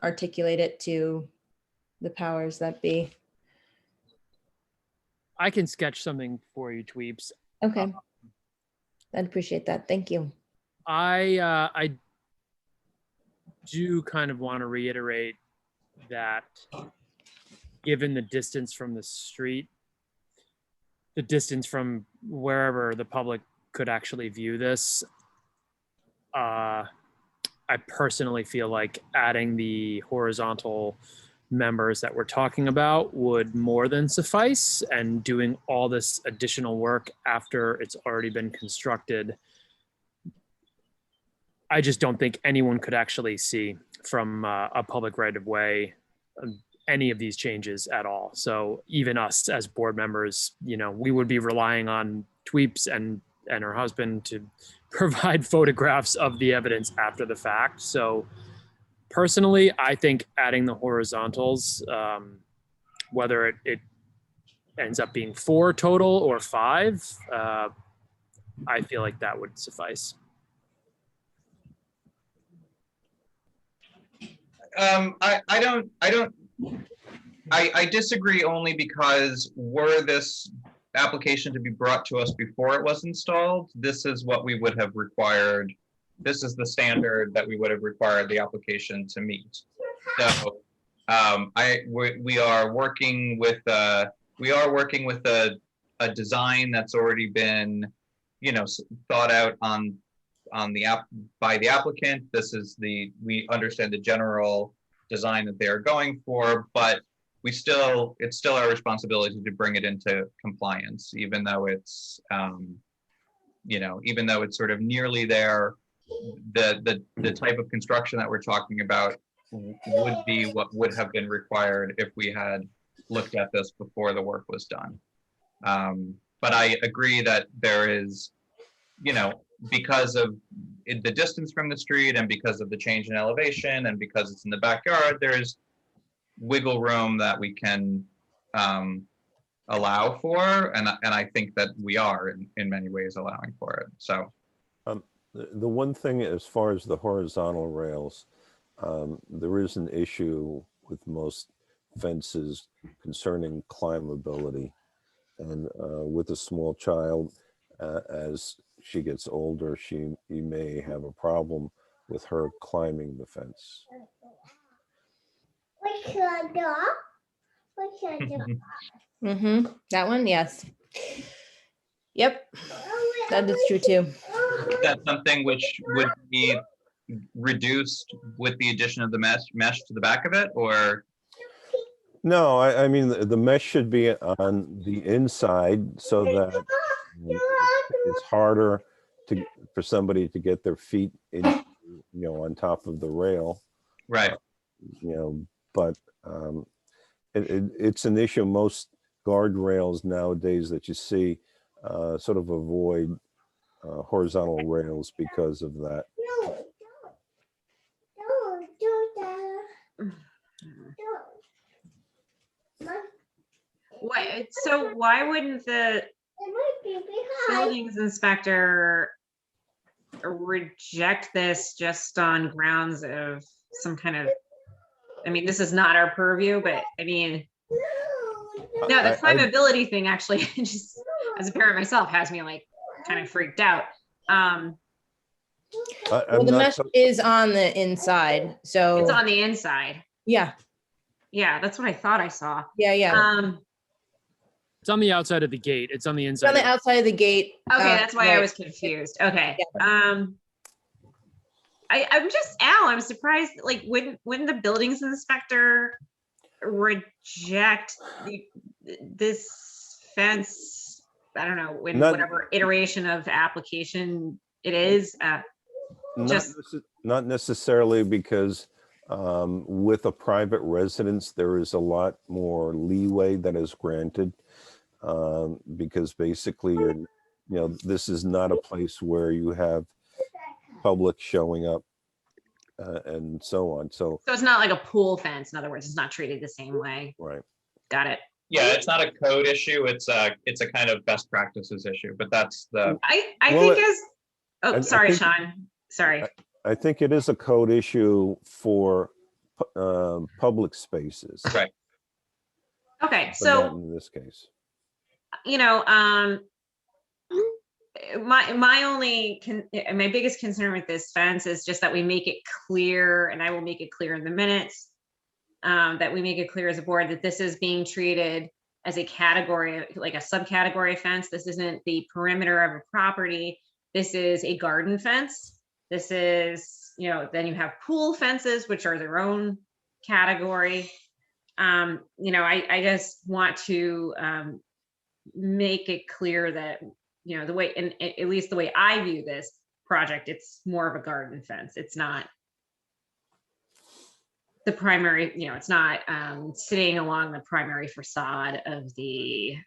articulate it to the powers that be. I can sketch something for you, Tweeps. Okay. I'd appreciate that. Thank you. I do kind of want to reiterate that given the distance from the street, the distance from wherever the public could actually view this, I personally feel like adding the horizontal members that we're talking about would more than suffice, and doing all this additional work after it's already been constructed, I just don't think anyone could actually see from a public right of way any of these changes at all. So even us as board members, you know, we would be relying on Tweeps and her husband to provide photographs of the evidence after the fact. So personally, I think adding the horizontals, whether it ends up being 4 total or 5, I feel like that would suffice. I disagree only because were this application to be brought to us before it was installed, this is what we would have required. This is the standard that we would have required the application to meet. So we are working with a design that's already been, you know, thought out by the applicant. We understand the general design that they are going for, but it's still our responsibility to bring it into compliance, even though it's even though it's sort of nearly there. The type of construction that we're talking about would be what would have been required if we had looked at this before the work was done. But I agree that there is, you know, because of the distance from the street and because of the change in elevation and because it's in the backyard, there's wiggle room that we can allow for, and I think that we are in many ways allowing for it. So the one thing as far as the horizontal rails, there is an issue with most fences concerning climbability, and with a small child, as she gets older, she may have a problem with her climbing the fence. What's your dog? What's your dog? Mm-hmm. That one, yes. Yep, that is true too. is that something which would be reduced with the addition of the mesh to the back of it, or? No, I mean, the mesh should be on the inside so that it's harder for somebody to get their feet in, you know, on top of the rail. Right. You know, but it's an issue. Most guardrails nowadays that you see sort of avoid horizontal rails because of that. No, don't. So why wouldn't the It might be behind. buildings inspector reject this just on grounds of some kind of, I mean, this is not our purview, but I mean, no, the climbability thing actually just, as a parent myself, has me like kind of freaked out. Well, the mesh is on the inside, so It's on the inside. yeah, Yeah, that's what I thought I saw. yeah. It's on the outside of the gate. It's on the It's inside. on the outside of the gate. Okay, that's why I right. was confused. Okay. I'm just, Al, I'm surprised, like, wouldn't the buildings inspector reject this fence? I don't know, when Not- whatever iteration of application it is. Not necessarily, because with a private residence, there is a lot more leeway that is granted, because basically this is not a place where you have public showing up and so on. So it's not like a pool fence. In other words, it's not treated the same way. right. Got it. Yeah, it's not a code issue. It's a kind of best practices issue, but that's the. I Well, think I sorry, think- Sean. Sorry. I think it is a code issue for public spaces. Right. Okay, But so not in this case. my biggest concern with this fence is just that we make it clear, and I will make it clear in the minutes, that we make it clear as a board that this is being treated as a category, like a subcategory fence. This isn't the perimeter of a property. This is a garden fence. This is, then you have pool fences, which are their own category. I just want to make it clear that, the way, and at least the way I view this, project. It's more of a garden fence. It's not the primary, it's not sitting along the primary facade of the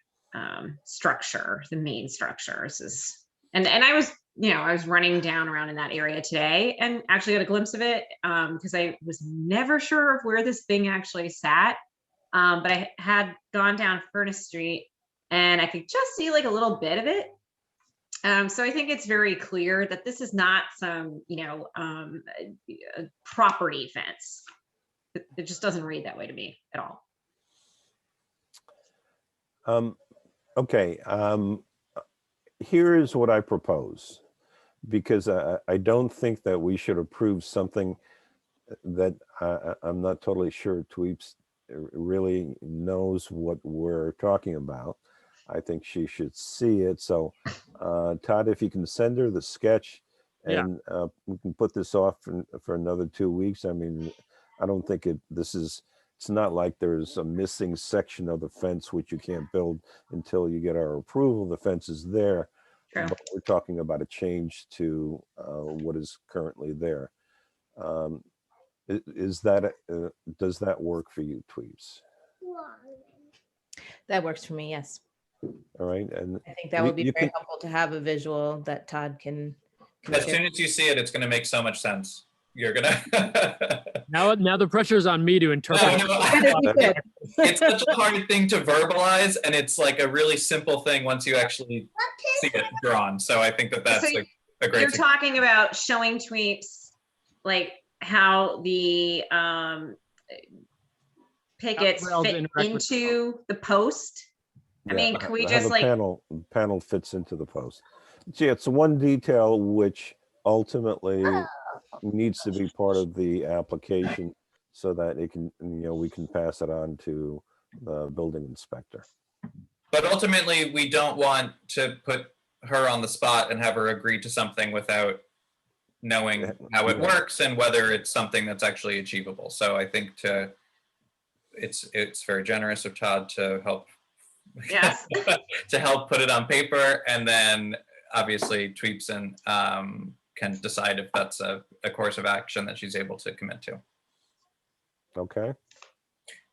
structure, the main structure. This is, and I was, I was running down around in that area today and actually got a glimpse of it because I was never sure of where this thing actually sat. But I had gone down Furnace Street and I could just see like a little bit of it. So I think it's very clear that this is not some, a property fence. It just doesn't read that way to me at all. Okay, here is what I propose, because I don't think that we should approve something that I'm not totally sure Tweeps really knows what we're talking about. I think she should see it. So Todd, if you can send her the sketch and we can put this off for another 2 weeks. I mean, I don't think it's not like there's a missing section of the fence which you can't build until you get our approval. The fence is there. True. But we're talking about a change to what is currently there. Does that work for you, Tweeps? That works for me, yes. All right, and I think that would be You very can- helpful to have a visual that Todd can As share. soon as you see it, it's going to make so much sense. You're gonna. Now the pressure's on me to interpret. No, Good. it's such a hard thing to verbalize, and it's like a really simple thing once you actually see it drawn. So I think that's So a great You're thing. talking about showing Tweeps like how the pickets rails fit interact with the into the post. I mean, can we have just a like, panel fits into the post. See, it's one detail which ultimately needs to be part of the application so that it can, we can pass it on to the building inspector. But ultimately, we don't want to put her on the spot and have her agree to something without knowing how it works and whether it's something that's actually achievable. So I think it's very generous of Todd to help yes, to help put it on paper, and then obviously Tweeps and can decide if that's a course of action that she's able to commit to. Okay,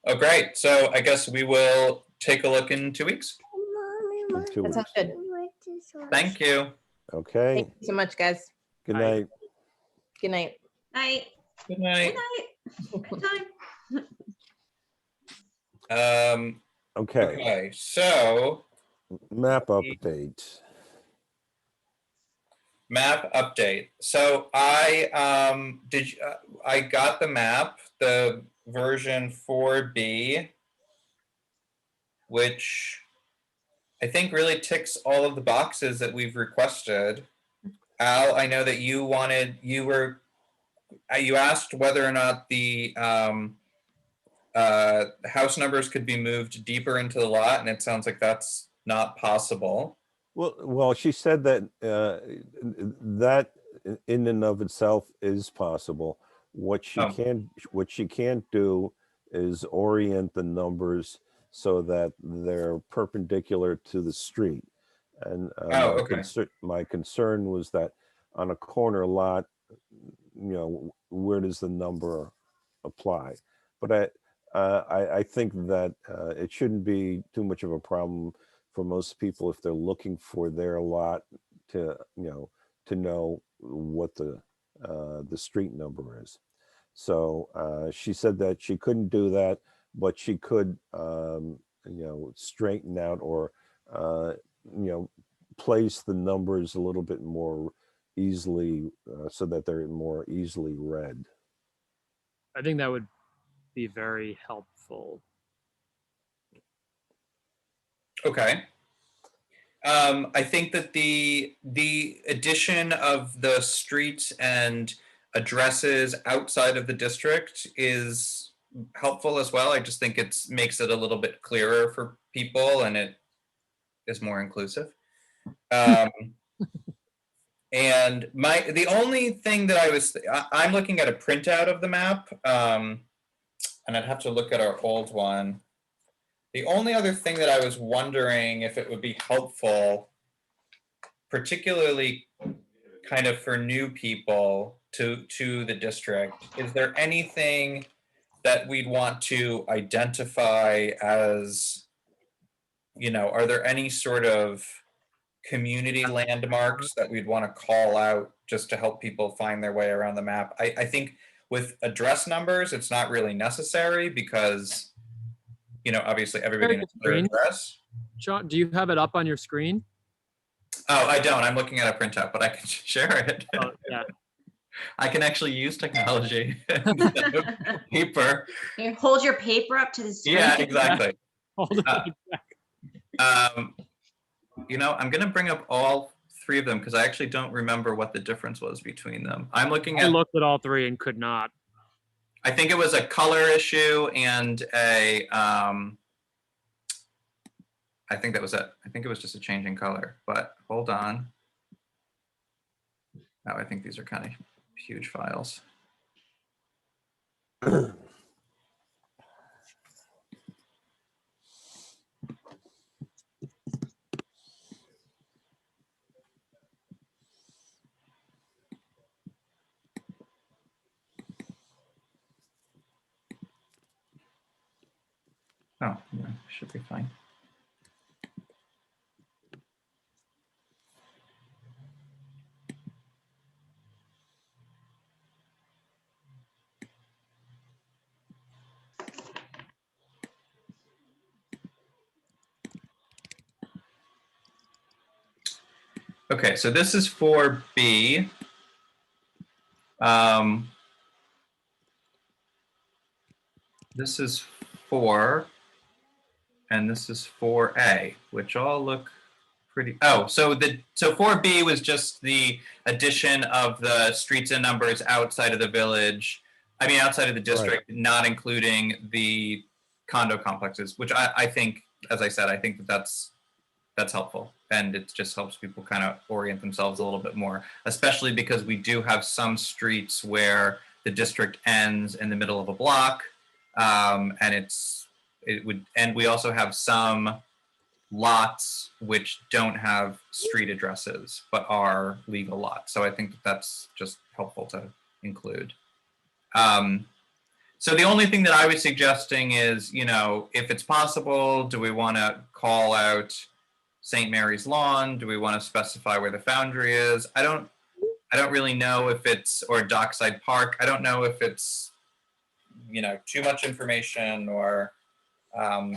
Oh, great. So I guess we will take a look in 2 weeks. in 2 That sounds weeks. good. Thank you. Okay, Thank you so much, guys. good Bye. night. Good night. night, Good good night. night, good time. Okay, Okay, so map update. map update. So I I got the map, the version 4B, which I think really ticks all of the boxes that we've requested. Al, I know that you asked whether or not the house numbers could be moved deeper into the lot, and it sounds like that's not possible. Well, she said that that in and of itself is possible. What she can't do is orient the numbers so that they're perpendicular to the street. And Okay. my concern was that on a corner lot, where does the number apply? But I think that it shouldn't be too much of a problem for most people if they're looking for their lot to know what the street number is. So she said that she couldn't do that, but she could straighten out or place the numbers a little bit more easily so that they're more easily read. I think that would be very helpful. Okay. I think that the addition of the streets and addresses outside of the district is helpful as well. I just think it makes it a little bit clearer for people, and it is more inclusive. And the only thing that I'm looking at a printout of the map, and I'd have to look at our old one. The only other thing that I was wondering if it would be helpful, particularly kind of for new people to the district, is there anything that we'd want to identify as, are there any sort of community landmarks that we'd want to call out just to help people find their way around the map? I think with address numbers, it's not really necessary because, obviously everybody knows their address. Sean, do you have it up on your screen? Oh, I don't. I'm looking at a printout, but I can share it. Oh, yeah. I can actually use technology. Paper. You hold your paper up to the screen. Yeah, exactly. Hold it back. I'm going to bring up all three of them because I actually don't remember what the difference was between them. I'm looking I at, looked at all three and could not. I think it was a color issue and I think that was it. I think it was just a change in color, but hold on. Now I think these are kind of huge files. Oh, yeah, should be fine. Okay, so this is 4B. This is 4, and this is 4A, which all look pretty. Oh, so 4B was just the addition of the streets and numbers outside of the village. I mean, outside of the district, not including the condo complexes, which I think, as I said, I think that's helpful. And it just helps people kind of orient themselves a little bit more, especially because we do have some streets where the district ends in the middle of a block. And we also have some lots which don't have street addresses, but are legal lots. So I think that's just helpful to include. So the only thing that I was suggesting is, if it's possible, do we want to call out St. Mary's Lawn? Do we want to specify where the Foundry is? I don't really know if it's, or Dockside Park. I don't know if it's, too much information, or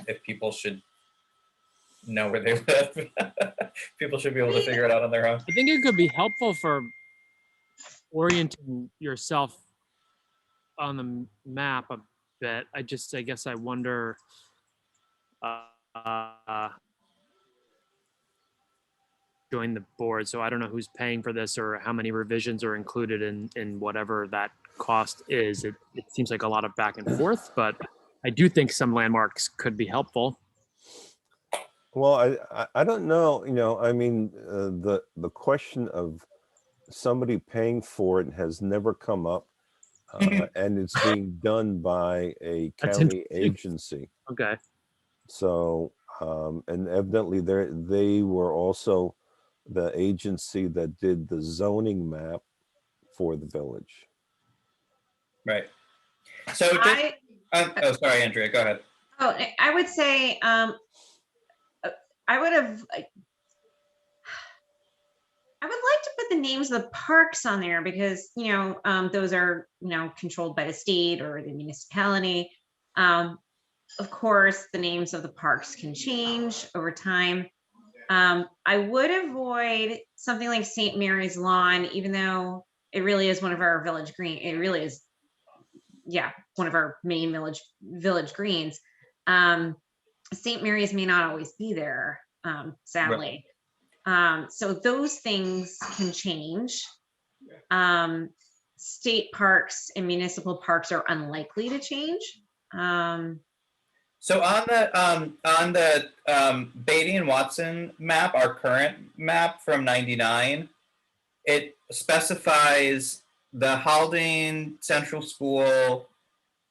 if people should know where they live. People should be able to figure it out on their own. I think it could be helpful for orienting yourself on the map a bit. I guess I wonder, join the board, so I don't know who's paying for this or how many revisions are included in whatever that cost is. It seems like a lot of back and forth, but I do think some landmarks could be helpful. Well, I don't know, I mean, the question of somebody paying for it has never come up, and it's being done by a That's county interesting. agency. Okay. So, and evidently they were also the agency that did the zoning map for the village. Right. So, sorry, Andrea, go ahead. Oh, I would say, I would like to put the names of the parks on there because, those are, controlled by the state or the municipality. Of course, the names of the parks can change over time. I would avoid something like St. Mary's Lawn, even though it really is one of our village green. It really is, one of our main village greens. St. Mary's may not always be there, sadly. Right. So those things can change. State parks and municipal parks are unlikely to change. So on the Beatty and Watson map, our current map from '99, it specifies the Haldane Central School,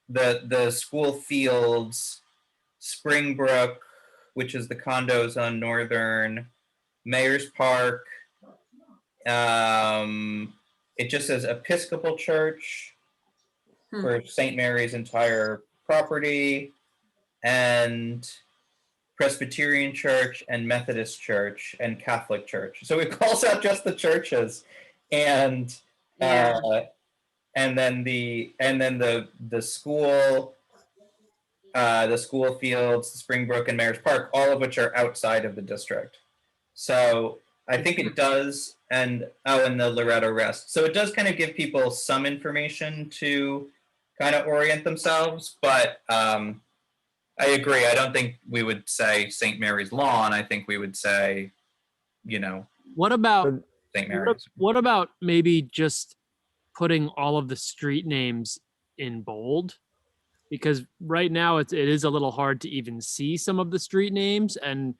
the school fields, Springbrook, which is the condos on Northern, Mayor's Park, It just says Episcopal Church Hmm. for St. Mary's entire property, and Presbyterian Church and Methodist Church and Catholic Church. So it calls out just the churches, and Yeah. and then the school, the school fields, Springbrook and Mayor's Park, all of which are outside of the district. So I think it does, and the Loretto Rest. So it does kind of give people some information to kind of orient themselves, but I agree. I don't think we would say St. Mary's Lawn. I think we would say, What about St. Mary's. what about maybe just putting all of the street names in bold? Because right now it is a little hard to even see some of the street names, and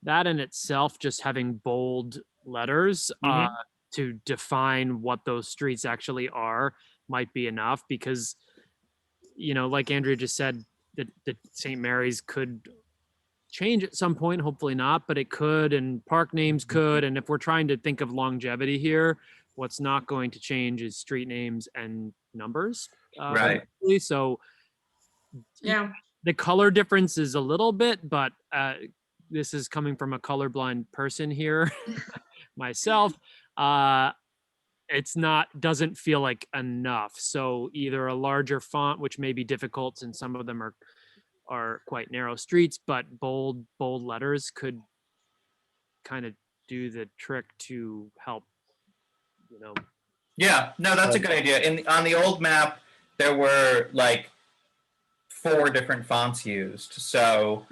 that in itself, just having bold letters to define what those streets actually are might be enough. Because, like Andrea just said, that St. Mary's could change at some point, hopefully not, but it could, and park names could. And if we're trying to think of longevity here, what's not going to change is street names and numbers. Right. So Yeah. the color difference is a little bit, but this is coming from a colorblind person here, myself. Doesn't feel like enough. So either a larger font, which may be difficult, and some of them are quite narrow streets, but bold letters could kind of do the trick to help, Yeah, no, that's a good idea. On the old map, there were like 4 different fonts used. So,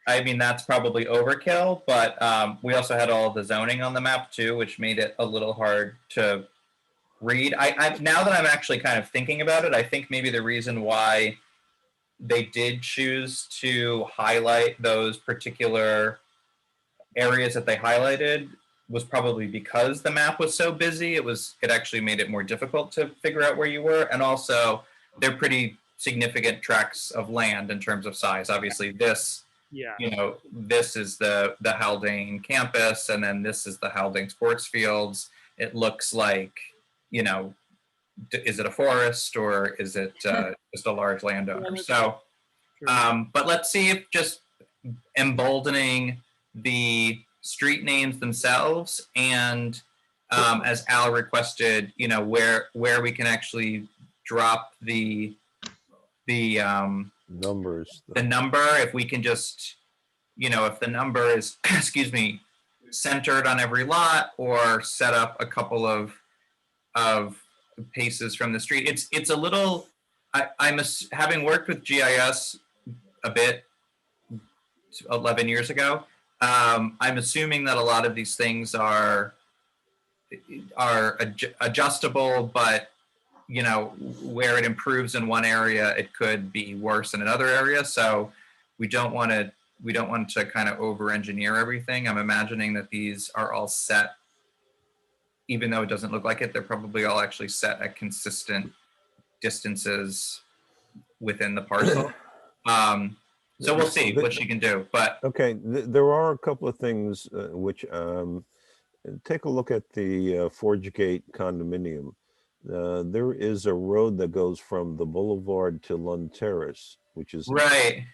I mean, that's probably overkill, but we also had all of the zoning on the map too, which made it a little hard to read. I now that I'm actually kind of thinking about it, I think maybe the reason why they did choose to highlight those particular areas that they highlighted was probably because the map was so busy. It actually made it more difficult to figure out where you were, and also they're pretty significant tracts of land in terms of size. Obviously, this is the Haldane campus, and then this is the Haldane sports fields. It looks like, is it a forest or is it just a large landowner? So, but let's see if just emboldening the street names themselves, and as Al requested, where we can actually drop the Numbers. the number, if we can just, if the number is, centered on every lot, or set up a couple of paces from the street. It's a little, having worked with GIS a bit 11 years ago, I'm assuming that a lot of these things are adjustable, but where it improves in one area, it could be worse in another area. So we don't want to kind of over-engineer everything. I'm imagining that these are all set, even though it doesn't look like it, they're probably all actually set at consistent distances within the parcel. So we'll see what she can do. But Okay, there are a couple of things which take a look at the Forge Gate condominium. There is a road that goes from the boulevard to Lund Terrace, which is right.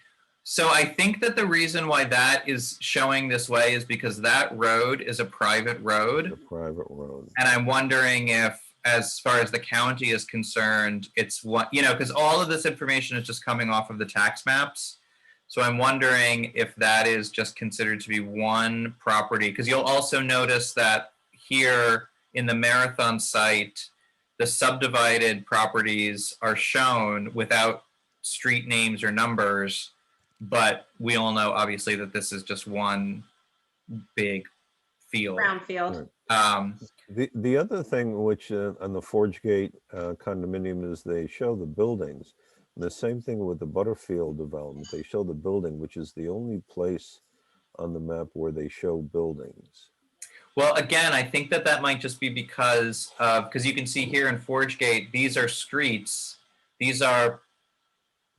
So I think that the reason why that is showing this way is because that road is a private road. a private road. And I'm wondering if, as far as the county is concerned, it's what, because all of this information is just coming off of the tax maps. So I'm wondering if that is just considered to be one property, because you'll also notice that here in the Marathon site, the subdivided properties are shown without street names or numbers, but we all know obviously that this is just one big field. Brownfield. The other thing which on the Forge Gate condominium is they show the buildings. And the same thing with the Butterfield development. They show the building, which is the only place on the map where they show buildings. Well, again, I think that might just be because you can see here in Forge Gate, these are streets. These are,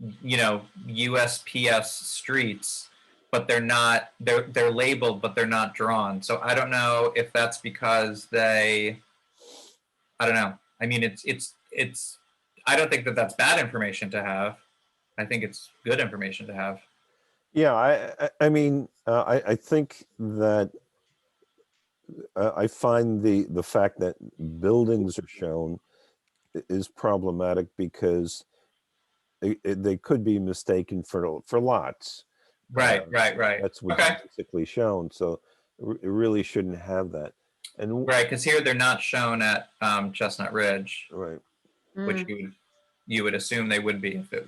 USPS streets. but they're not, they're labeled, but they're not drawn. So I don't know if that's because I don't know. I mean, it's, I don't think that that's bad information to have. I think it's good information to have. Yeah, I mean, I think that I find the fact that buildings are shown is problematic because they could be mistaken for lots. Right, Uh, right. That's what's Okay. basically shown. So it really shouldn't have that. And Right, because here they're not shown at Chestnut Ridge, right, which Mm. you would assume they would be if it,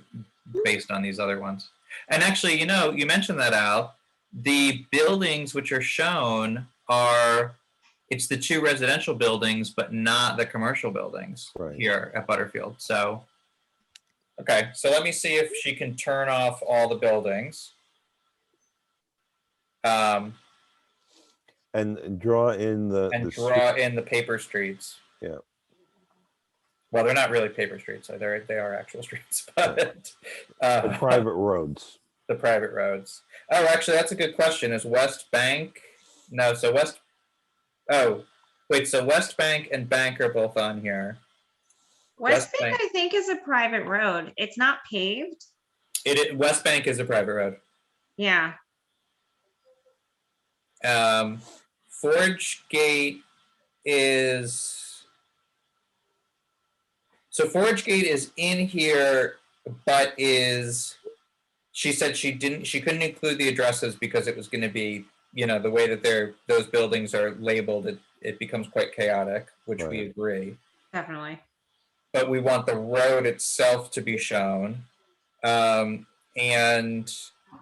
based on these other ones. And actually, you know, you mentioned that, Al. The buildings which are shown are, it's the 2 residential buildings, but not the commercial buildings Right. here at Butterfield. So, okay, so let me see if she can turn off all the buildings. and draw in And the draw in the paper streets. Yeah. Well, they're not really paper streets. They are actual streets, but the private roads. the private roads. Oh, actually, that's a good question. Is West Bank? No, so West. Oh, wait. So West Bank and Bank are both on here. West West Bank, Bank. I think, is a private road. It's not paved. West Bank is a private road. Yeah. Forge Gate is. So Forge Gate is in here, but is. She said she couldn't include the addresses because it was going to be, you know, the way that those buildings are labeled, it becomes quite chaotic, which we Right. agree. Definitely. But we want the road itself to be shown. And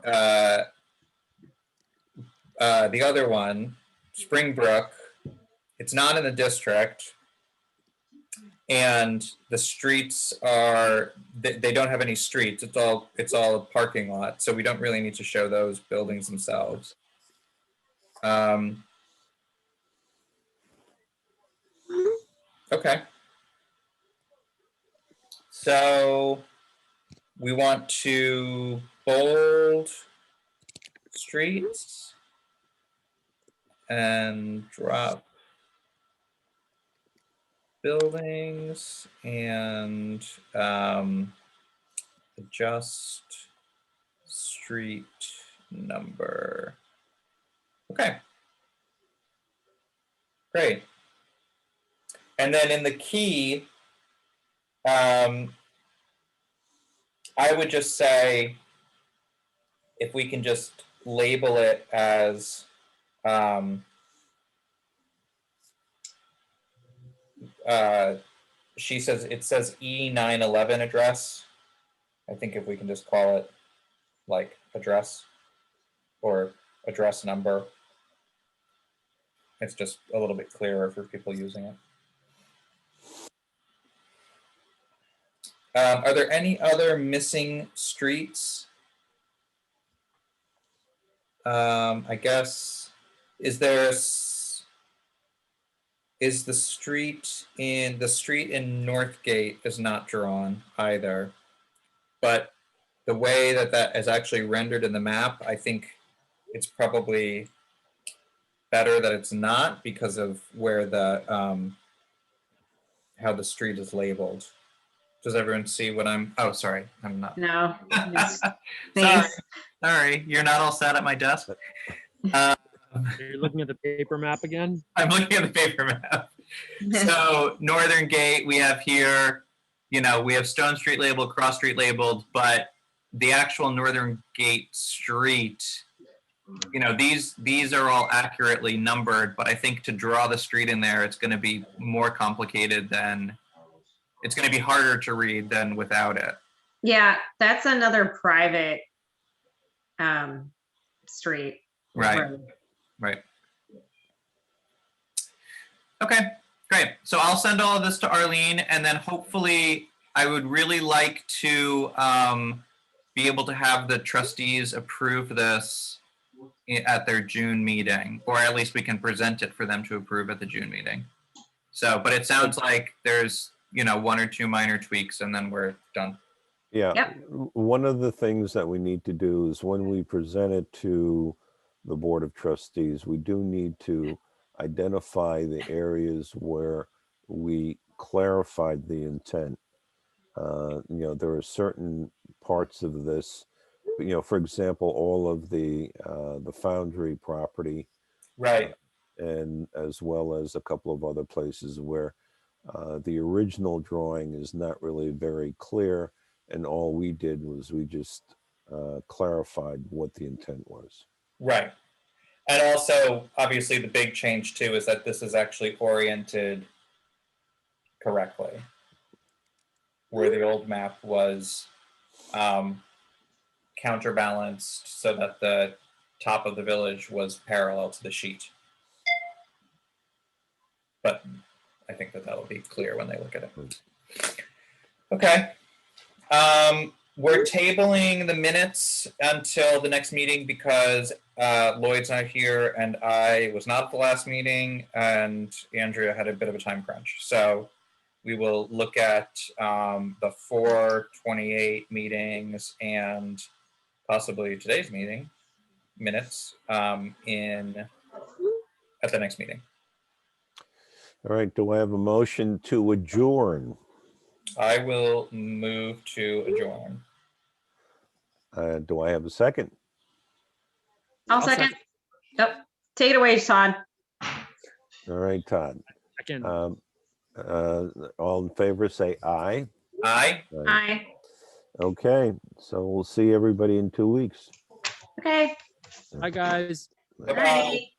the other one, Springbrook, it's not in the district. And the streets are, they don't have any streets. It's all a parking lot. So we don't really need to show those buildings themselves. Okay. So we want to bold streets and drop buildings and adjust street number. Okay. Great. And then in the key, I would just say, if we can just label it as she says it says E911 address. I think if we can just call it like address or address number, it's just a little bit clearer for people using it. Are there any other missing streets? I guess, is the street in Northgate is not drawn either, but the way that is actually rendered in the map, I think it's probably better that it's not because of where the how the street is labeled. Does everyone see what oh, sorry, I'm not. No. Sorry, you're not all sat at my desk. You're looking at the paper map again? I'm looking at the paper map. So Northern Gate, we have here, you know, we have Stone Street labeled, Cross Street labeled, but the actual Northern Gate street, you know, these are all accurately numbered, but I think to draw the street in there, it's going to be more complicated than, it's going to be harder to read than without it. Yeah, that's another private street. Right. Right. Okay, great. So I'll send all of this to Arlene, and then hopefully I would really like to be able to have the trustees approve this at their June meeting, or at least we can present it for them to approve at the June meeting. So, but it sounds like there's, you know, 1 or 2 minor tweaks and then we're done. Yeah, Yep. one of the things that we need to do is when we present it to the Board of Trustees, we do need to identify the areas where we clarified the intent. There are certain parts of this, for example, all of the Foundry property, Right. and as well as a couple of other places where the original drawing is not really very clear, and all we did was we just clarified what the intent was. Right. And also, obviously, the big change too is that this is actually oriented correctly, where the old map was counterbalanced so that the top of the village was parallel to the sheet. But I think that that'll be clear when they look at it. Okay. We're tabling the minutes until the next meeting because Lloyd's not here and I was not at the last meeting and Andrea had a bit of a time crunch. So we will look at the 4/28 meetings and possibly today's meeting minutes at the next meeting. All right, do I have a motion to adjourn? I will move to adjourn. Do I have a second? I'll second. Yep. Take it away, Todd. All right, Todd. I can, All in favor, say aye. Aye. Aye. Okay, so we'll see everybody in 2 weeks. Okay. hi, guys. Bye-bye. Alrighty.